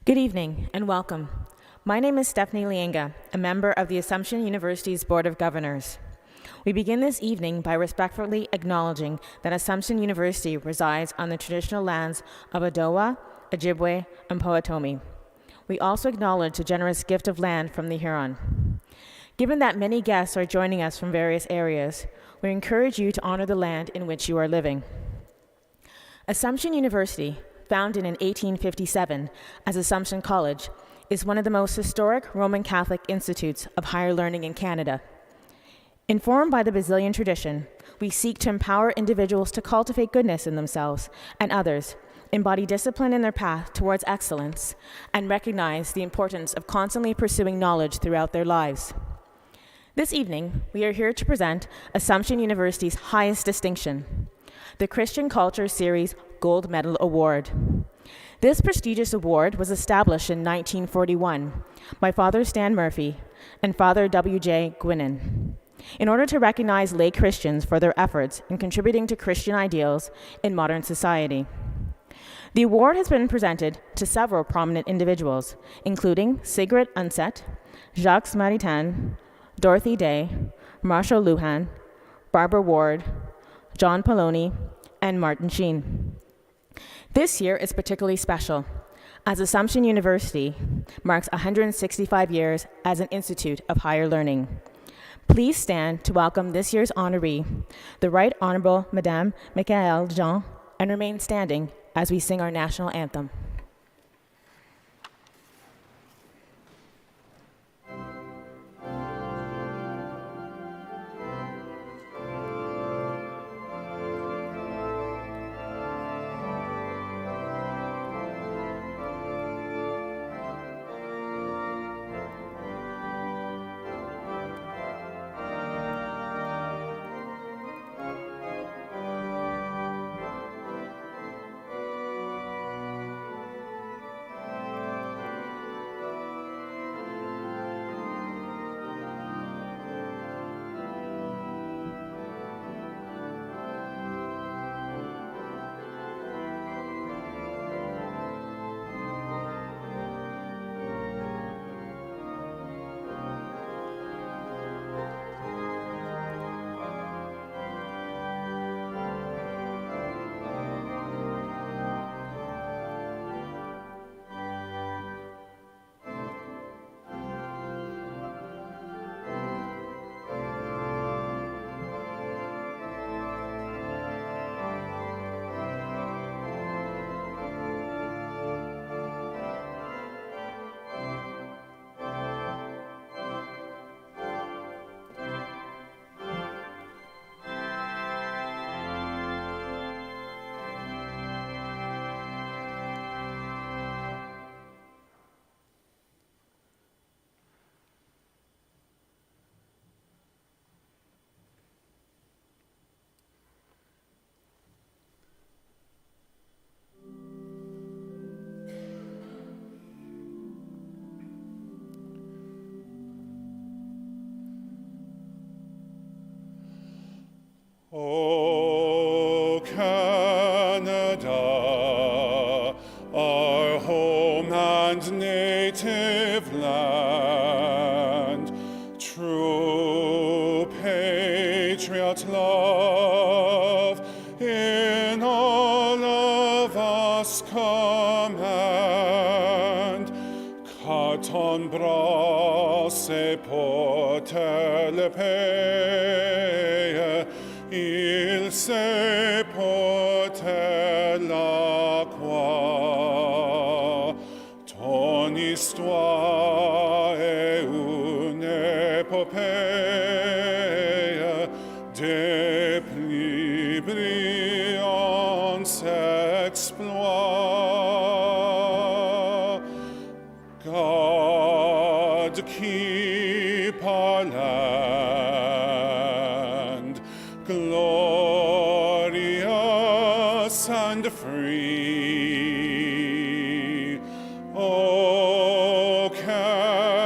Good evening and welcome. My name is Stephanie Lienga, a member of the Assumption University's Board of Governors. We begin this evening by respectfully acknowledging that Assumption University resides on the traditional lands of Odawa, Ojibwe, and Potawatomi. We also acknowledge the generous gift of land from the Huron. Given that many guests are joining us from various areas, we encourage you to honor the land in which you are living. Assumption University, founded in 1857 as Assumption College, is one of the most historic Roman Catholic institutes of higher learning in Canada. Informed by the Basilian tradition, we seek to empower individuals to cultivate goodness in themselves and others, embody discipline in their path towards excellence, and recognize the importance of constantly pursuing knowledge throughout their lives. This evening, we are here to present Assumption University's highest distinction, the Christian Culture Series Gold Medal Award. This prestigious award was established in 1941 by Father Stan Murphy and Father W.J. Gwynnon in order to recognize lay Christians for their efforts in contributing to Christian ideals in modern society. The award has been presented to several prominent individuals, including Sigrid Undset, Jacques Maritain, Dorothy Day, Marshall Lujan, Barbara Ward, John Poloni, and Martin Sheen. This year is particularly special, as Assumption University marks 165 years as an institute of higher learning. Please stand to welcome this year's honoree, the Right Honourable Madame Michaëlle Jean, and remain standing as we sing our national anthem. O Canada, our home and native land, true patriot love in all of us command. Carton bras et porter le paix, il se portait la croix. Ton histoire est une épopée des plus brillants exploits. God keep our land glorious and free. O Canada,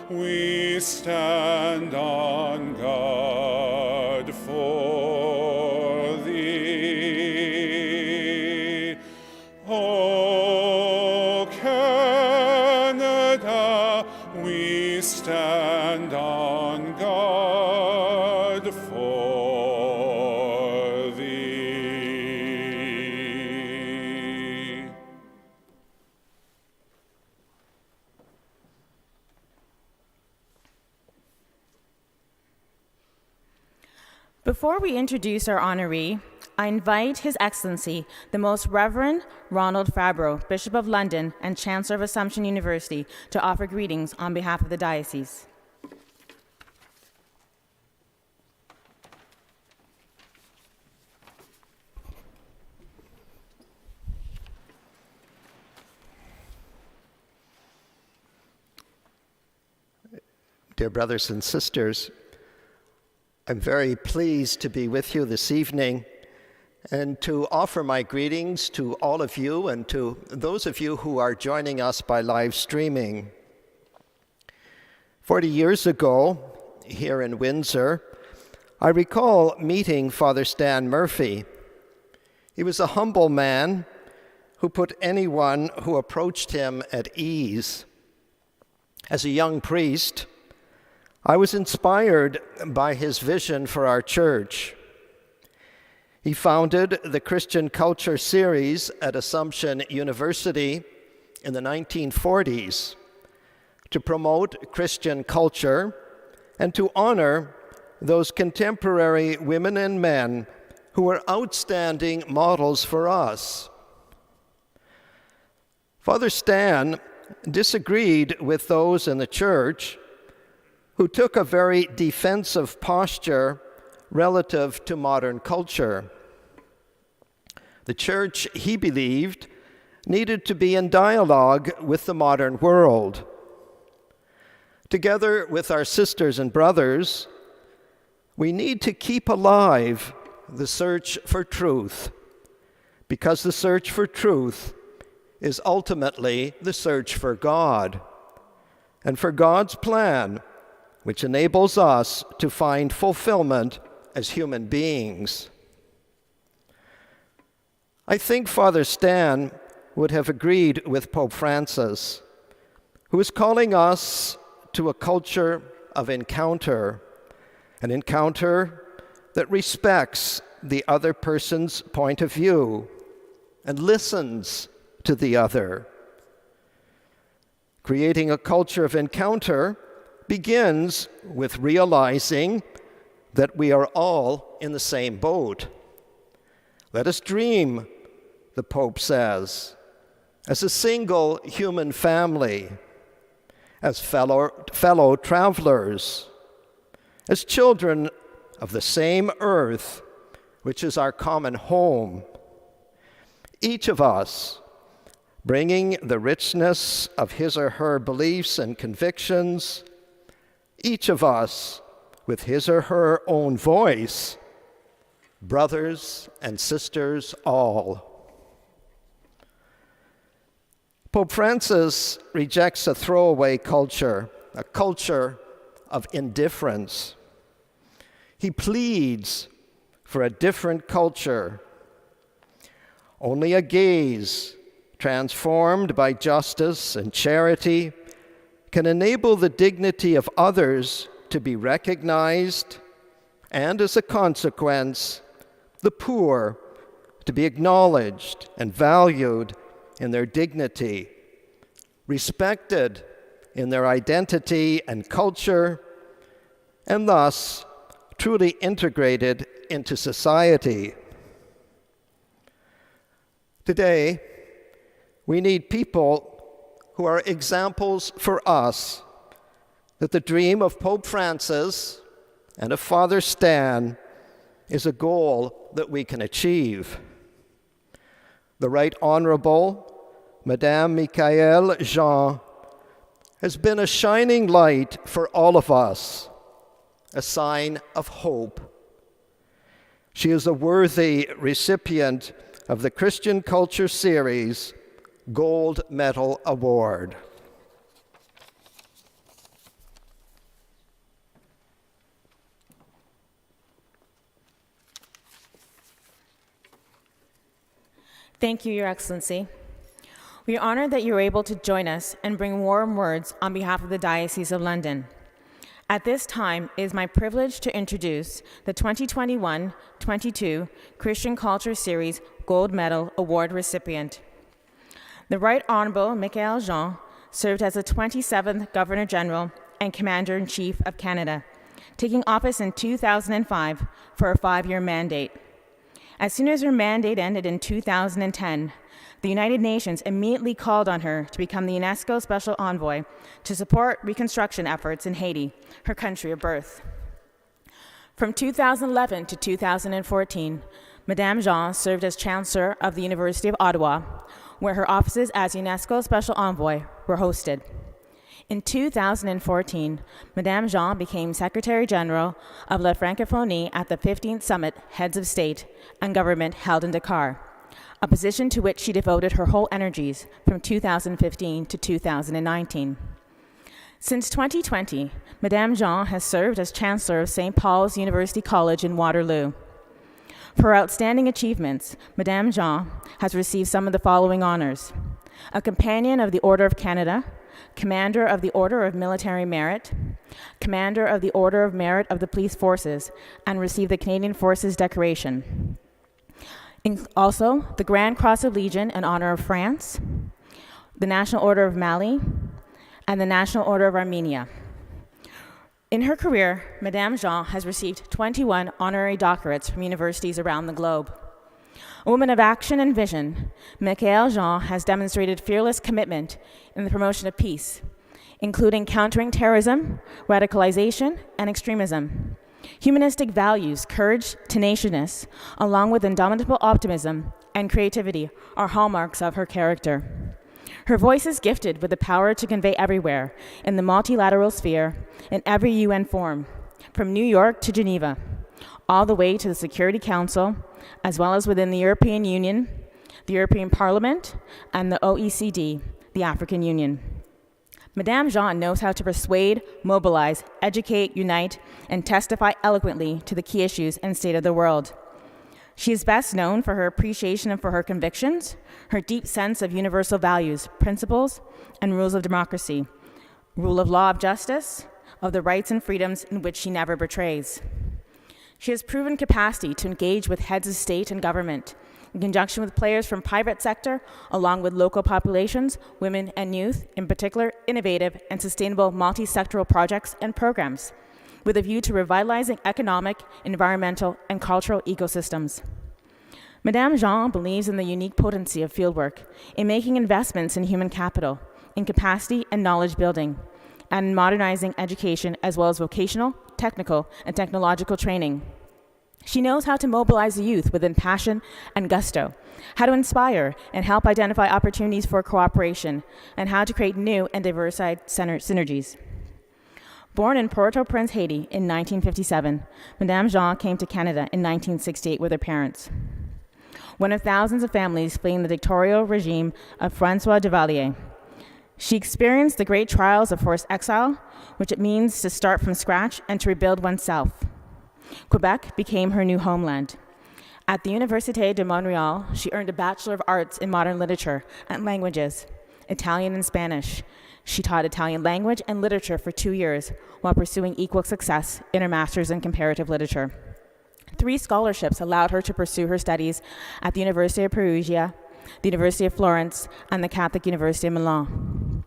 we stand on guard for thee. O we stand on guard for thee. Before we introduce our honoree, I invite His Excellency, the Most Reverend Ronald Fabro, Bishop of London and Chancellor of Assumption University, to offer greetings on behalf of the diocese. Dear brothers and sisters, I'm very pleased to be with you this evening and to offer my greetings to all of you and to those of you who are joining us by live streaming. 40 years ago, here in Windsor, I recall meeting Father Stan Murphy. He was a humble man who put anyone who approached him at ease. As a young priest, I was inspired by his vision for our church. He founded the Christian Culture series at Assumption University in the 1940s to promote Christian culture and to honor those contemporary women and men who were outstanding models for us. Father Stan disagreed with those in the church who took a very defensive posture relative to modern culture. The church, he believed, needed to be in dialogue with the modern world. Together with our sisters and brothers, we need to keep alive the search for truth, because the search for truth is ultimately the search for God, and for God's plan, which enables us to find fulfillment as human beings. I think Father Stan would have agreed with Pope Francis, who is calling us to a culture of encounter, an encounter that respects the other person's point of view and listens to the other. Creating a culture of encounter begins with realizing that we are all in the same boat. Let us dream, the Pope says, as a single human family, as fellow travelers, as children of the same earth, which is our common home. Each of us bringing the richness of his or her beliefs and convictions, each of us with his or her own voice, brothers and sisters all. Pope Francis rejects a throwaway culture, a culture of indifference. He pleads for a different culture. Only a gaze transformed by justice and charity can enable the dignity of others to be recognized, and as a consequence, the poor to be acknowledged and valued in their dignity, respected in their identity and culture, and thus truly integrated into society. Today, we need people who are examples for us that the dream of Pope Francis and of Father Stan is a goal that we can achieve. The Right Honourable Madame Michaëlle Jean has been a shining light for all of us, a sign of hope. She is a worthy recipient of the Christian Culture Series Gold Medal Award. Thank you, Your Excellency. We are honored that you are able to join us and bring warm words on behalf of the Diocese of London. At this time, it is my privilege to introduce the 2021-22 Christian Culture Series Gold Medal Award recipient. The Right Honourable Michaëlle Jean served as the 27th Governor-General and Commander-in-Chief of Canada, taking office in 2005 for a 5-year mandate. As soon as her mandate ended in 2010, the United Nations immediately called on her to become the UNESCO Special Envoy to support reconstruction efforts in Haiti, her country of birth. From 2011 to 2014, Madame Jean served as Chancellor of the University of Ottawa, where her offices as UNESCO Special Envoy were hosted. In 2014, Madame Jean became Secretary General of La Francophonie at the 15th Summit Heads of State and Government held in Dakar, a position to which she devoted her whole energies from 2015 to 2019. Since 2020, Madame Jean has served as Chancellor of St. Paul's University College in Waterloo. For her outstanding achievements, Madame Jean has received some of the following honors: a Companion of the Order of Canada, Commander of the Order of Military Merit, Commander of the Order of Merit of the Police Forces, and received the Canadian Forces Decoration. Also, the Grand Cross of Legion in honor of France, the National Order of Mali, and the National Order of Armenia. In her career, Madame Jean has received 21 honorary doctorates from universities around the globe. A woman of action and vision, Michaëlle Jean has demonstrated fearless commitment in the promotion of peace, including countering terrorism, radicalization, and extremism. Humanistic values, courage, tenaciousness, along with indomitable optimism and creativity are hallmarks of her character. Her voice is gifted with the power to convey everywhere in the multilateral sphere, in every UN forum, from New York to Geneva, all the way to the Security Council, as well as within the European Union, the European Parliament, and the OECD, the African Union. Madame Jean knows how to persuade, mobilize, educate, unite, and testify eloquently to the key issues and state of the world. She is best known for her appreciation for her convictions, her deep sense of universal values, principles, and rules of democracy, rule of law, of justice, of the rights and freedoms in which she never betrays. She has proven capacity to engage with heads of state and government, in conjunction with players from private sector, along with local populations, women and youth, in particular innovative and sustainable multi-sectoral projects and programs, with a view to revitalizing economic, environmental, and cultural ecosystems. Madame Jean believes in the unique potency of fieldwork, in making investments in human capital, in capacity and knowledge building, and in modernizing education as well as vocational, technical, and technological training. She knows how to mobilize the youth within passion and gusto, how to inspire and help identify opportunities for cooperation, and how to create new and diversified synergies. Born in Port-au-Prince, Haiti in 1957, Madame Jean came to Canada in 1968 with her parents, one of thousands of families fleeing the dictatorial regime of François Duvalier. She experienced the great trials of forced exile, which it means to start from scratch and to rebuild oneself. Quebec became her new homeland. At the Université de Montréal, she earned a Bachelor of Arts in Modern Literature and Languages, Italian and Spanish. She taught Italian language and literature for 2 years while pursuing equal success in her Master's in Comparative Literature. 3 scholarships allowed her to pursue her studies at the University of Perugia, the University of Florence, and the Catholic University of Milan.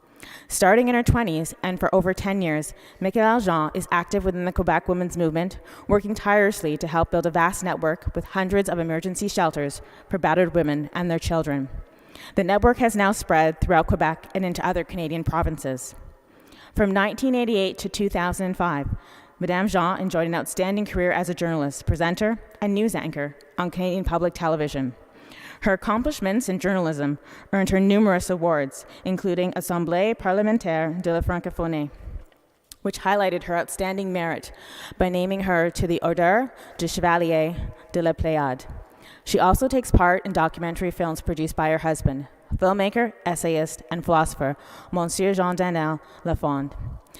Starting in her 20s and for over 10 years, Michaëlle Jean is active within the Quebec women's movement, working tirelessly to help build a vast network with hundreds of emergency shelters for battered women and their children. The network has now spread throughout Quebec and into other Canadian provinces. From 1988 to 2005, Madame Jean enjoyed an outstanding career as a journalist, presenter, and news anchor on Canadian public television. Her accomplishments in journalism earned her numerous awards, including Assemblée parlementaire de la Francophonie, which highlighted her outstanding merit by naming her to the Ordre du Chevalier de la Pléiade. She also takes part in documentary films produced by her husband, filmmaker, essayist, and philosopher, Monsieur Jean Daniel Lafond,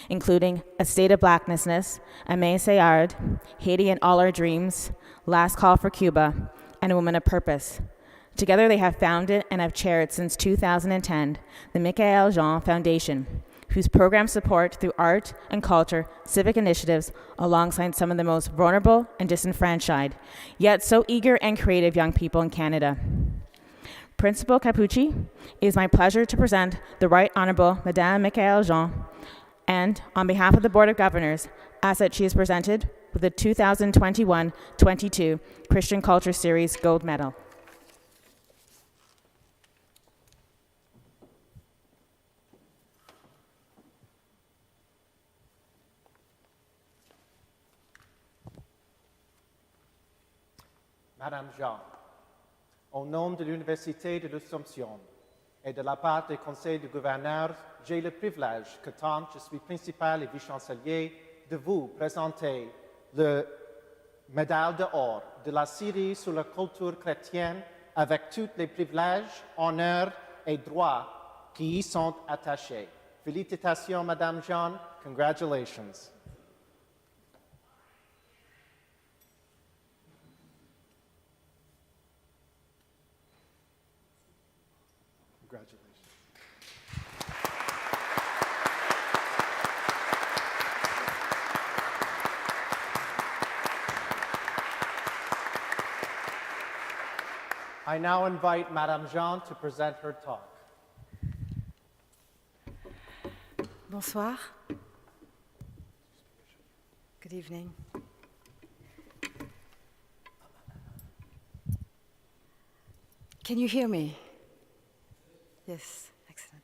including A State of Blacknessness, Aimé Céard, Haiti and All Our Dreams, Last Call for Cuba, and A Woman of Purpose. Together they have founded and have chaired since 2010 the Michaëlle Jean Foundation, whose programs support through art and culture civic initiatives alongside some of the most vulnerable and disenfranchised, yet so eager and creative young people in Canada. Principal Capucci, it is my pleasure to present the Right Honourable Madame Michaëlle Jean, and on behalf of the Board of Governors, ask that she is presented with the 2021-22 Christian Culture Series Gold Medal. Madame Jean, au nom de l'Université de l'Assomption et de la part du Conseil du gouverneur, j'ai le privilège que tant je suis principal et vice-chancelier de vous présenter le médaille d'or de la série sur la culture chrétienne avec tous les privilèges, honneurs et droits qui y sont attachés. Félicitations, Madame Jean. Congratulations. I now invite Madame Jean to present her talk. Bonsoir. Good evening. Can you hear me? Yes, excellent.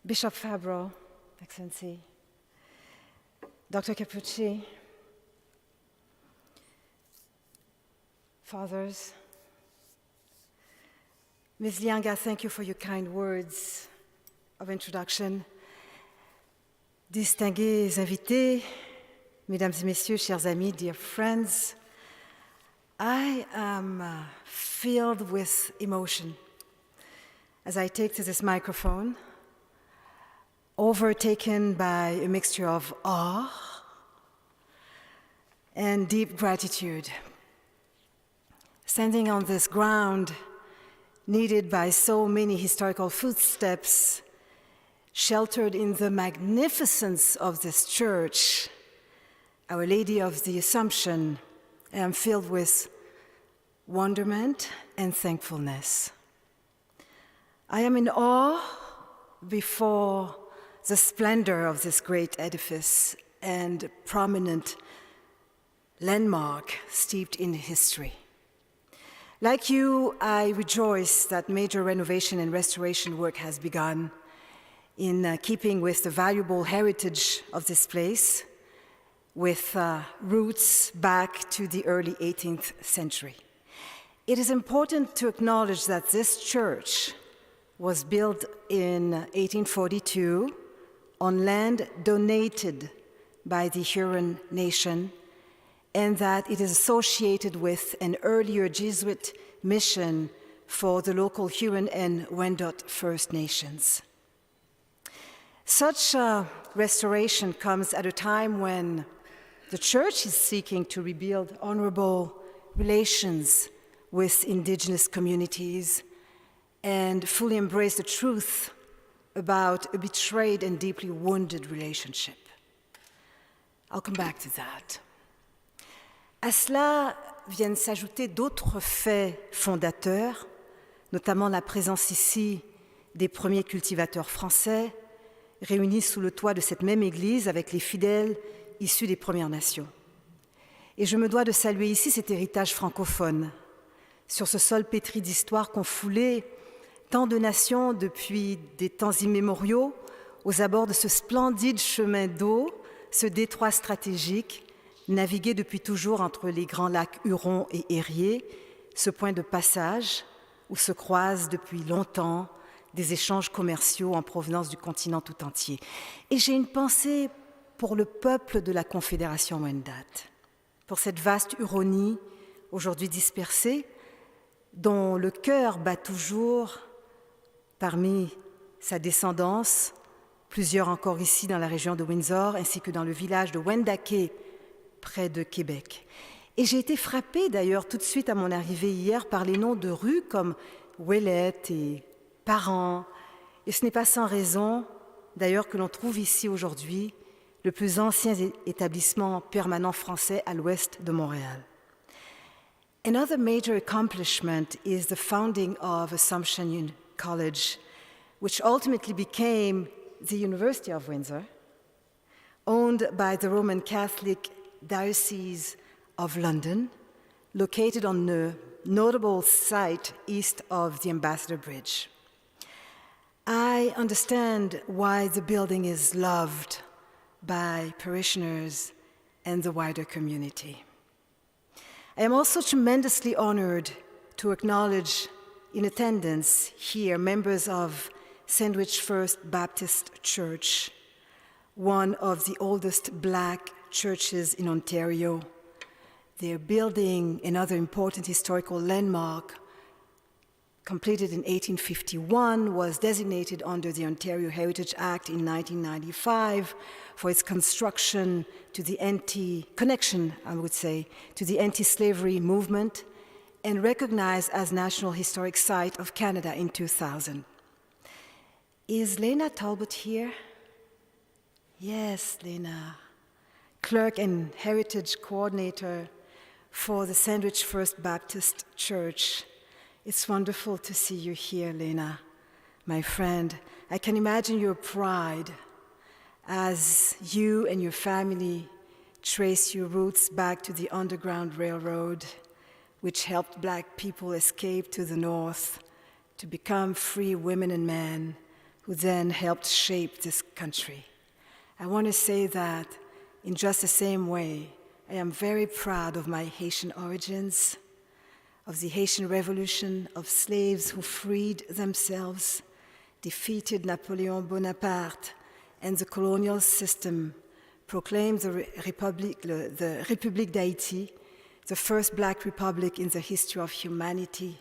Bishop Fabro, Excellency, Dr. Capucci, Fathers, Ms. Lianga, thank you for your kind words of introduction. Distingués invités, Mesdames et Messieurs, chers amis, dear friends, I am filled with emotion as I take to this microphone, overtaken by a mixture of awe and deep gratitude. Standing on this ground, needed by so many historical footsteps, sheltered in the magnificence of this church, Our Lady of the Assumption, I am filled with wonderment and thankfulness. I am in awe before the splendor of this great edifice and prominent landmark steeped in history. Like you, I rejoice that major renovation and restoration work has begun in keeping with the valuable heritage of this place, with roots back to the early 18th century. It is important to acknowledge that this church was built in 1842 on land donated by the Huron nation, and that it is associated with an earlier Jesuit mission for the local Huron and Wendat First Nations. Such restoration comes at a time when the Church is seeking to rebuild honorable relations with Indigenous communities and fully embrace the truth about a betrayed and deeply wounded relationship. I'll come back to that. À cela viennent s'ajouter d'autres faits fondateurs, notamment la présence ici des premiers cultivateurs français, réunis sous le toit de cette même église avec les fidèles issus des Premières Nations. Et je me dois de saluer ici cet héritage francophone, sur ce sol pétri d'histoire qu'ont foulé tant de nations depuis des temps immémoriaux, aux abords de ce splendide chemin d'eau, ce détroit stratégique, navigué depuis toujours entre les grands lacs Huron et Érié, ce point de passage où se croisent depuis longtemps des échanges commerciaux en provenance du continent tout entier. Et j'ai une pensée pour le peuple de la Confédération Wendat, pour cette vaste Huronie, aujourd'hui dispersée, dont le cœur bat toujours parmi sa descendance, plusieurs encore ici dans la région de Windsor, ainsi que dans le village de Wendake, près de Québec. Et j'ai été frappée d'ailleurs tout de suite à mon arrivée hier par les noms de rues comme Ouellette et Parent. Et ce n'est pas sans raison d'ailleurs que l'on trouve ici aujourd'hui le plus ancien établissement permanent français à l'ouest de Montréal. Another major accomplishment is the founding of Assumption College, which ultimately became the University of Windsor, owned by the Roman Catholic Diocese of London, located on a notable site east of the Ambassador Bridge. I understand why the building is loved by parishioners and the wider community. I am also tremendously honored to acknowledge in attendance here members of Sandwich First Baptist Church, one of the oldest Black churches in Ontario. Their building, another important historical landmark, completed in 1851, was designated under the Ontario Heritage Act in 1995 for its connection, to the anti-slavery movement, and recognized as National Historic Site of Canada in 2000. Is Lena Talbot here? Yes, Lena. Clerk and Heritage Coordinator for the Sandwich First Baptist Church. It's wonderful to see you here, Lena, my friend. I can imagine your pride as you and your family trace your roots back to the Underground Railroad, which helped Black people escape to the north to become free women and men who then helped shape this country. I want to say that in just the same way, I am very proud of my Haitian origins, of the Haitian Revolution, of slaves who freed themselves, defeated Napoleon Bonaparte and the colonial system, proclaimed the République d'Haïti, the first Black republic in the history of humanity,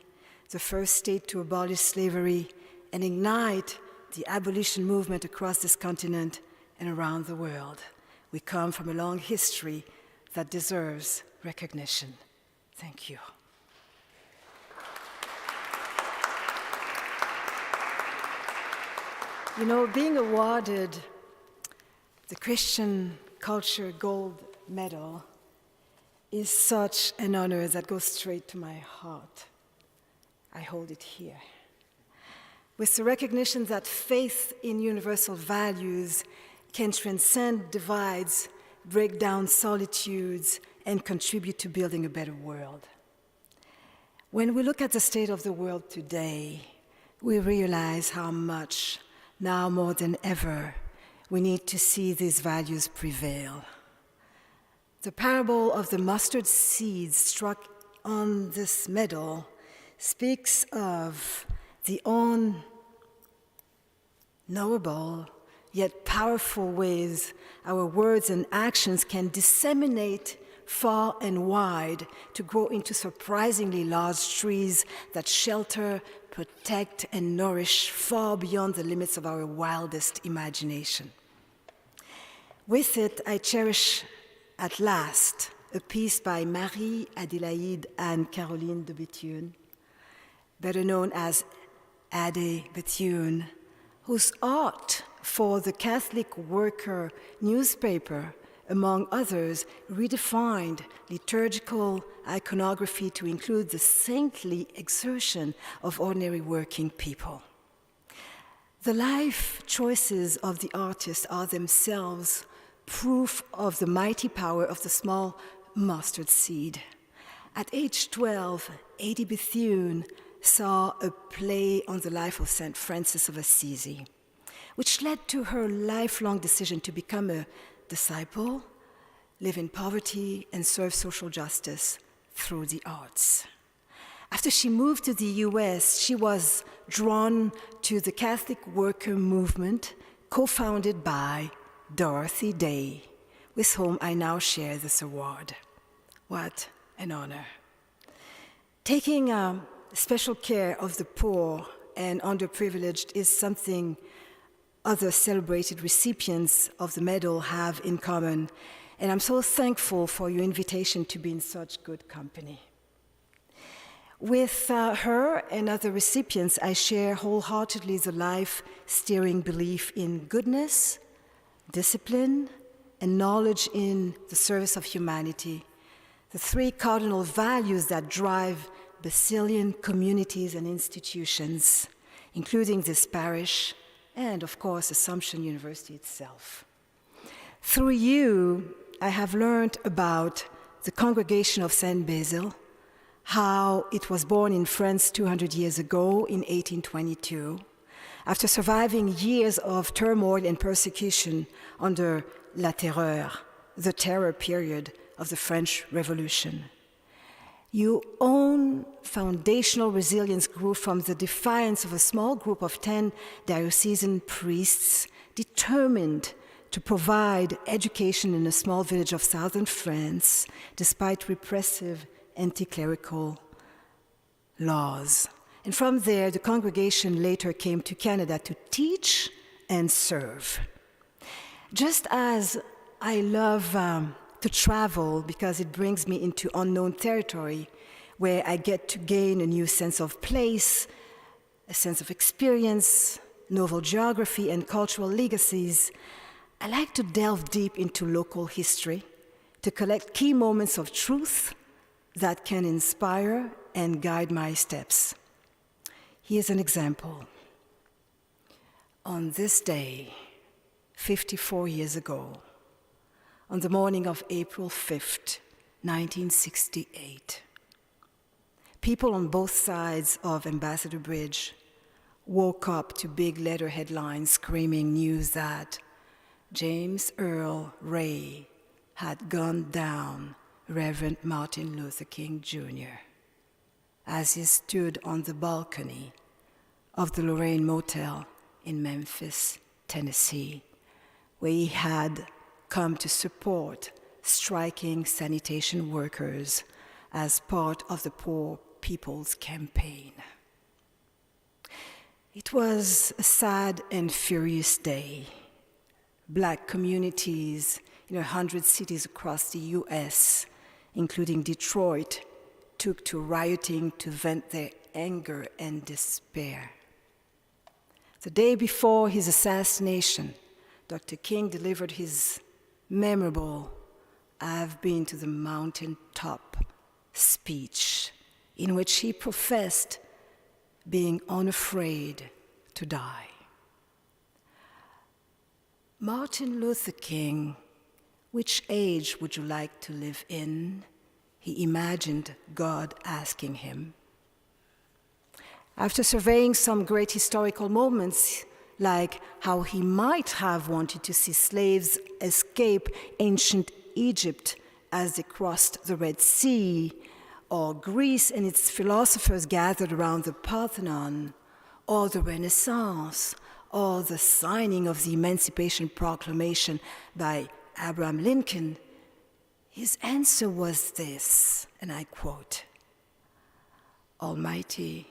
the first state to abolish slavery and ignite the abolition movement across this continent and around the world. We come from a long history that deserves recognition. Thank you. You know, being awarded the Christian Culture Gold Medal is such an honor that goes straight to my heart. I hold it here. With the recognition that faith in universal values can transcend divides, break down solitudes, and contribute to building a better world. When we look at the state of the world today, we realize how much, now more than ever, we need to see these values prevail. The parable of the mustard seeds struck on this medal speaks of the unknowable yet powerful ways our words and actions can disseminate far and wide to grow into surprisingly large trees that shelter, protect, and nourish far beyond the limits of our wildest imagination. With it, I cherish at last a piece by Marie-Adélaïde Anne-Caroline de Béthune, better known as Adé Béthune, whose art for the Catholic Worker newspaper, among others, redefined liturgical iconography to include the saintly exertion of ordinary working people. The life choices of the artist are themselves proof of the mighty power of the small mustard seed. At age 12, Adé Béthune saw a play on the life of St. Francis of Assisi, which led to her lifelong decision to become a disciple, live in poverty, and serve social justice through the arts. After she moved to the US, she was drawn to the Catholic Worker movement, co-founded by Dorothy Day, with whom I now share this award. What an honor. Taking special care of the poor and underprivileged is something other celebrated recipients of the medal have in common, And I'm so thankful for your invitation to be in such good company. With her and other recipients, I share wholeheartedly the life-steering belief in goodness, discipline, and knowledge in the service of humanity, the three cardinal values that drive Basilian communities and institutions, including this parish and, of course, Assumption University itself. Through you, I have learned about the Congregation of Saint Basil, how it was born in France 200 years ago in 1822, after surviving years of turmoil and persecution under La Terreur, the terror period of the French Revolution. Your own foundational resilience grew from the defiance of a small group of 10 diocesan priests determined to provide education in a small village of southern France, despite repressive anti-clerical laws. And from there, the congregation later came to Canada to teach and serve. Just as I love to travel because it brings me into unknown territory where I get to gain a new sense of place, a sense of experience, novel geography, and cultural legacies, I like to delve deep into local history to collect key moments of truth that can inspire and guide my steps. Here's an example. On this day, 54 years ago, on the morning of April 5th, 1968, people on both sides of Ambassador Bridge woke up to big letter headlines screaming news that James Earl Ray had gunned down Reverend Martin Luther King Jr. as he stood on the balcony of the Lorraine Motel in Memphis, Tennessee, where he had come to support striking sanitation workers as part of the Poor People's Campaign. It was a sad and furious day. Black communities in 100 cities across the US, including Detroit, took to rioting to vent their anger and despair. The day before his assassination, Dr. King delivered his memorable "I've been to the mountaintop" speech, in which he professed being unafraid to die. Martin Luther King, which age would you like to live in? He imagined God asking him. After surveying some great historical moments, like how he might have wanted to see slaves escape ancient Egypt as they crossed the Red Sea, or Greece and its philosophers gathered around the Parthenon, or the Renaissance, or the signing of the Emancipation Proclamation by Abraham Lincoln, his answer was this, and I quote, "Almighty,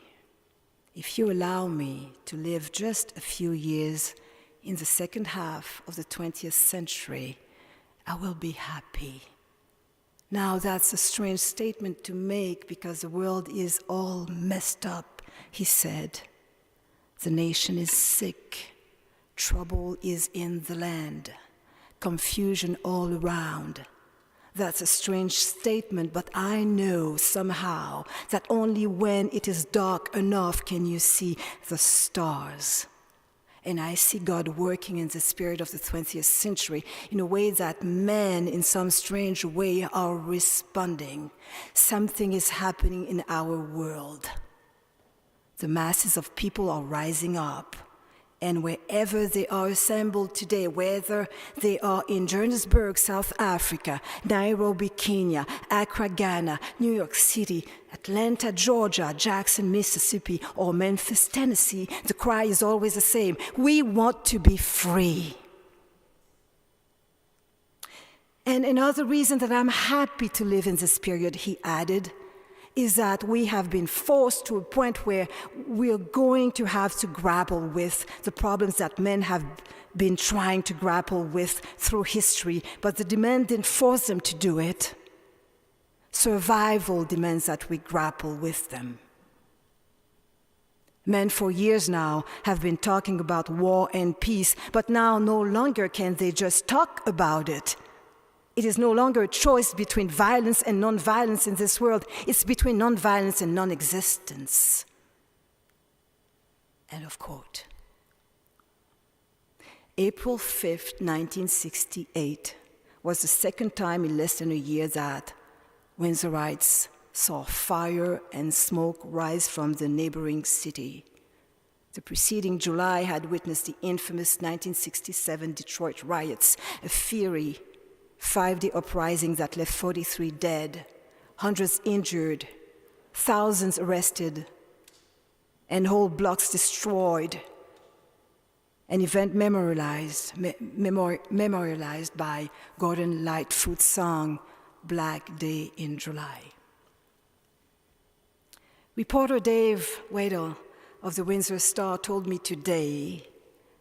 if you allow me to live just a few years in the second half of the 20th century, I will be happy." Now that's a strange statement to make because the world is all messed up, he said. The nation is sick. Trouble is in the land. Confusion all around. That's a strange statement, but I know somehow that only when it is dark enough can you see the stars. And I see God working in the spirit of the 20th century in a way that men, in some strange way, are responding. Something is happening in our world. The masses of people are rising up. And wherever they are assembled today, whether they are in Johannesburg, South Africa, Nairobi, Kenya, Accra, Ghana, New York City, Atlanta, Georgia, Jackson, Mississippi, or Memphis, Tennessee, the cry is always the same. We want to be free. And another reason that I'm happy to live in this period, he added, is that we have been forced to a point where we're going to have to grapple with the problems that men have been trying to grapple with through history, but the demand didn't force them to do it. Survival demands that we grapple with them. Men for years now have been talking about war and peace, but now no longer can they just talk about it. It is no longer a choice between violence and non-violence in this world. It's between non-violence and non-existence. End of quote. April 5th, 1968 was the second time in less than a year that Windsorites saw fire and smoke rise from the neighboring city. The preceding July had witnessed the infamous 1967 Detroit riots, a fiery 5-day uprising that left 43 dead, hundreds injured, thousands arrested, and whole blocks destroyed. An event memorialized by Gordon Lightfoot's song, Black Day in July. Reporter Dave Weddle of the Windsor Star told me today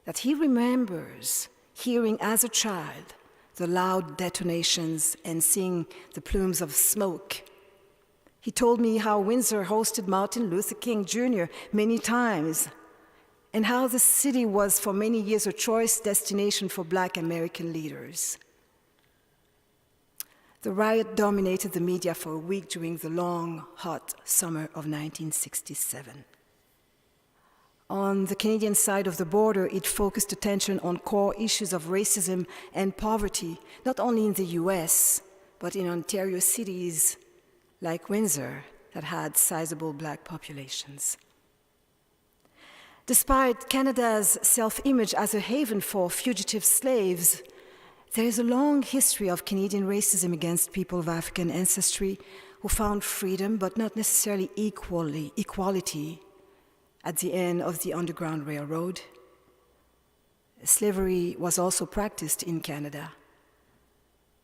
that he remembers hearing as a child the loud detonations and seeing the plumes of smoke. He told me how Windsor hosted Martin Luther King Jr. many times, and how the city was for many years a choice destination for Black American leaders. The riot dominated the media for a week during the long, hot summer of 1967. On the Canadian side of the border, it focused attention on core issues of racism and poverty, not only in the US, but in Ontario cities like Windsor that had sizable Black populations. Despite Canada's self-image as a haven for fugitive slaves, there is a long history of Canadian racism against people of African ancestry who found freedom, but not necessarily equality, at the end of the Underground Railroad. Slavery was also practiced in Canada.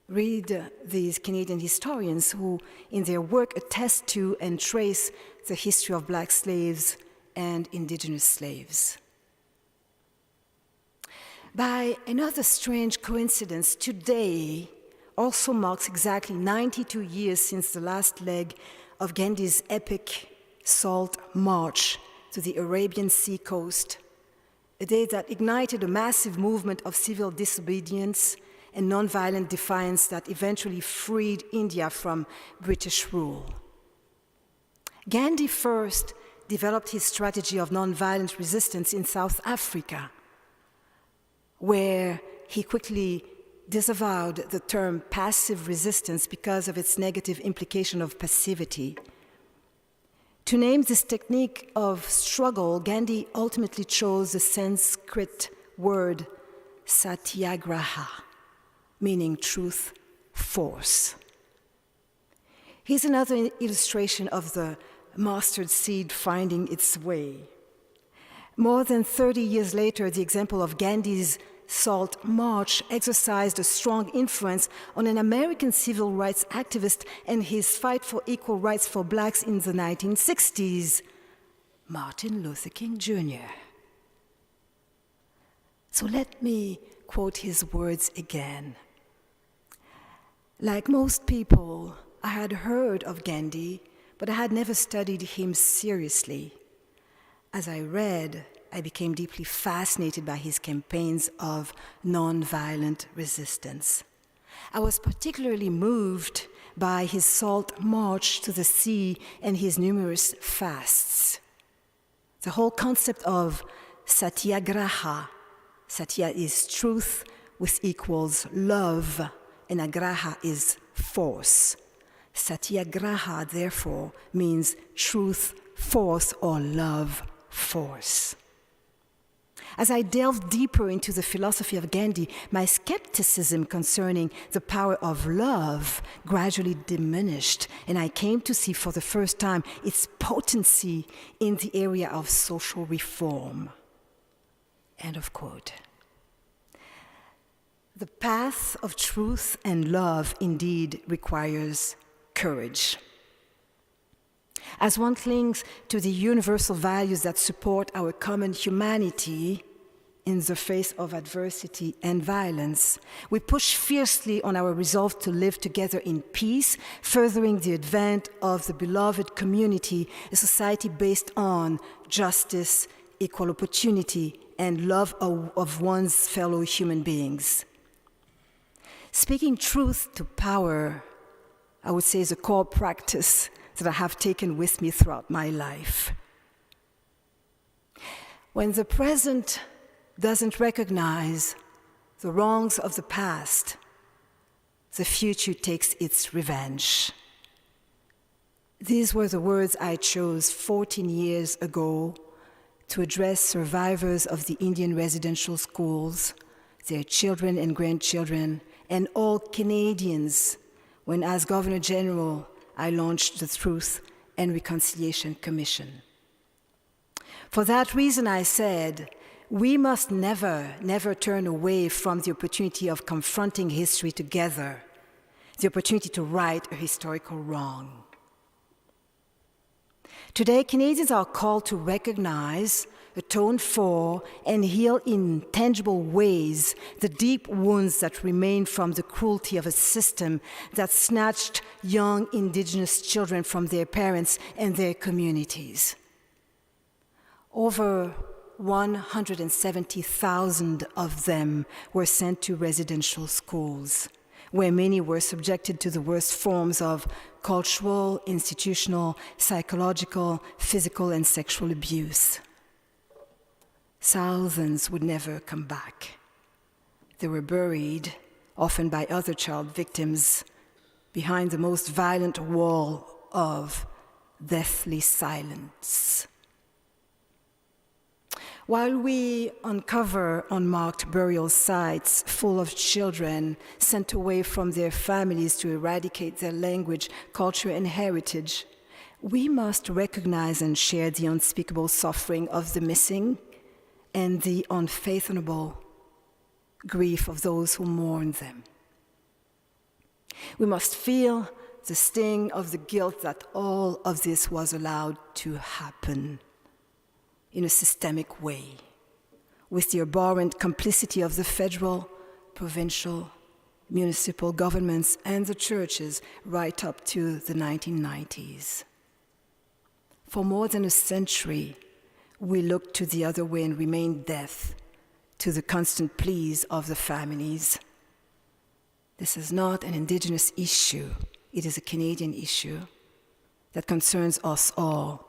Read these Canadian historians who, in their work, attest to and trace the history of Black slaves and Indigenous slaves. By another strange coincidence, today also marks exactly 92 years since the last leg of Gandhi's epic Salt March to the Arabian Sea coast, a day that ignited a massive movement of civil disobedience and nonviolent defiance that eventually freed India from British rule. Gandhi first developed his strategy of nonviolent resistance in South Africa, where he quickly disavowed the term passive resistance because of its negative implication of passivity. To name this technique of struggle, Gandhi ultimately chose the Sanskrit word satyagraha, meaning truth, force. Here's another illustration of the mustard seed finding its way. More than 30 years later, the example of Gandhi's Salt March exercised a strong influence on an American civil rights activist and his fight for equal rights for Blacks in the 1960s, Martin Luther King Jr. So let me quote his words again. Like most people, I had heard of Gandhi, but I had never studied him seriously. As I read, I became deeply fascinated by his campaigns of nonviolent resistance. I was particularly moved by his Salt March to the sea and his numerous fasts. The whole concept of satyagraha, satya is truth, which equals love, and agraha is force. Satyagraha, therefore, means truth, force, or love, force. As I delved deeper into the philosophy of Gandhi, my skepticism concerning the power of love gradually diminished, and I came to see for the first time its potency in the area of social reform. End of quote. The path of truth and love indeed requires courage. As one clings to the universal values that support our common humanity in the face of adversity and violence, we push fiercely on our resolve to live together in peace, furthering the advent of the beloved community, a society based on justice, equal opportunity, and love of one's fellow human beings. Speaking truth to power, I would say, is a core practice that I have taken with me throughout my life. When the present doesn't recognize the wrongs of the past, the future takes its revenge. These were the words I chose 14 years ago to address survivors of the Indian residential schools, their children and grandchildren, and all Canadians when, as Governor General, I launched the Truth and Reconciliation Commission. For that reason, I said, we must never turn away from the opportunity of confronting history together, the opportunity to right a historical wrong. Today, Canadians are called to recognize, atone for, and heal in tangible ways the deep wounds that remain from the cruelty of a system that snatched young Indigenous children from their parents and their communities. Over 170,000 of them were sent to residential schools, where many were subjected to the worst forms of cultural, institutional, psychological, physical, and sexual abuse. Thousands would never come back. They were buried, often by other child victims, behind the most violent wall of deathly silence. While we uncover unmarked burial sites full of children sent away from their families to eradicate their language, culture, and heritage, we must recognize and share the unspeakable suffering of the missing and the unfathomable grief of those who mourn them. We must feel the sting of the guilt that all of this was allowed to happen in a systemic way, with the abhorrent complicity of the federal, provincial, municipal governments and the churches right up to the 1990s. For more than a century, we looked to the other way and remained deaf to the constant pleas of the families. This is not an Indigenous issue. It is a Canadian issue that concerns us all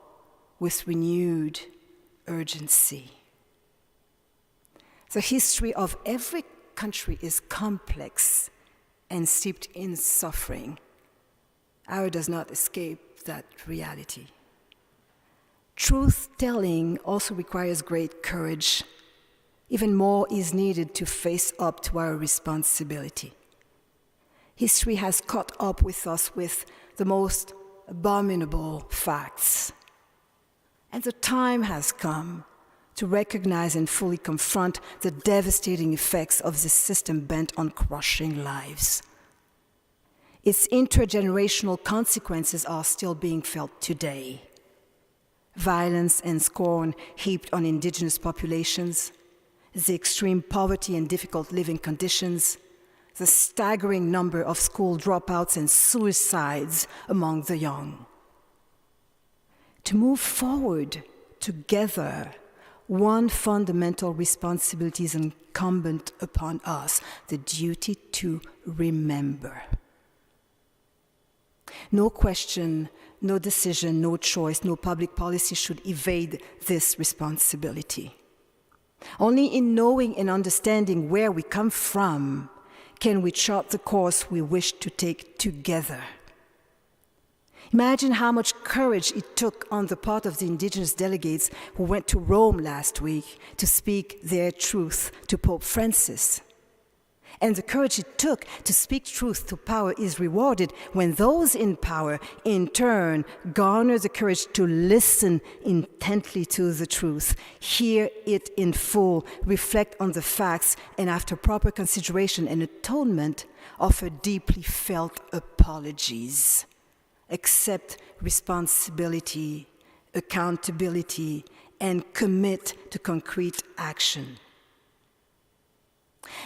with renewed urgency. The history of every country is complex and steeped in suffering. Ours does not escape that reality. Truth-telling also requires great courage. Even more is needed to face up to our responsibility. History has caught up with us with the most abominable facts. And the time has come to recognize and fully confront the devastating effects of this system bent on crushing lives. Its intergenerational consequences are still being felt today. Violence and scorn heaped on Indigenous populations, the extreme poverty and difficult living conditions, the staggering number of school dropouts and suicides among the young. To move forward together, one fundamental responsibility is incumbent upon us, the duty to remember. No question, no decision, no choice, no public policy should evade this responsibility. Only in knowing and understanding where we come from can we chart the course we wish to take together. Imagine how much courage it took on the part of the Indigenous delegates who went to Rome last week to speak their truth to Pope Francis. And the courage it took to speak truth to power is rewarded when those in power, in turn, garner the courage to listen intently to the truth, hear it in full, reflect on the facts, and after proper consideration and atonement, offer deeply felt apologies. accept responsibility, accountability, and commit to concrete action.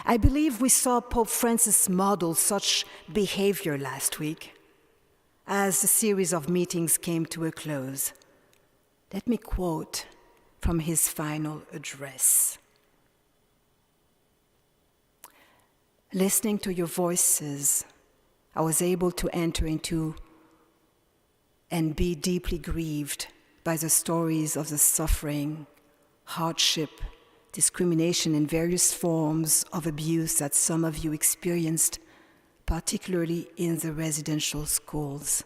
I believe we saw Pope Francis model such behavior last week as the series of meetings came to a close. Let me quote from his final address. Listening to your voices, I was able to enter into and be deeply grieved by the stories of the suffering, hardship, discrimination, and various forms of abuse that some of you experienced, particularly in the residential schools.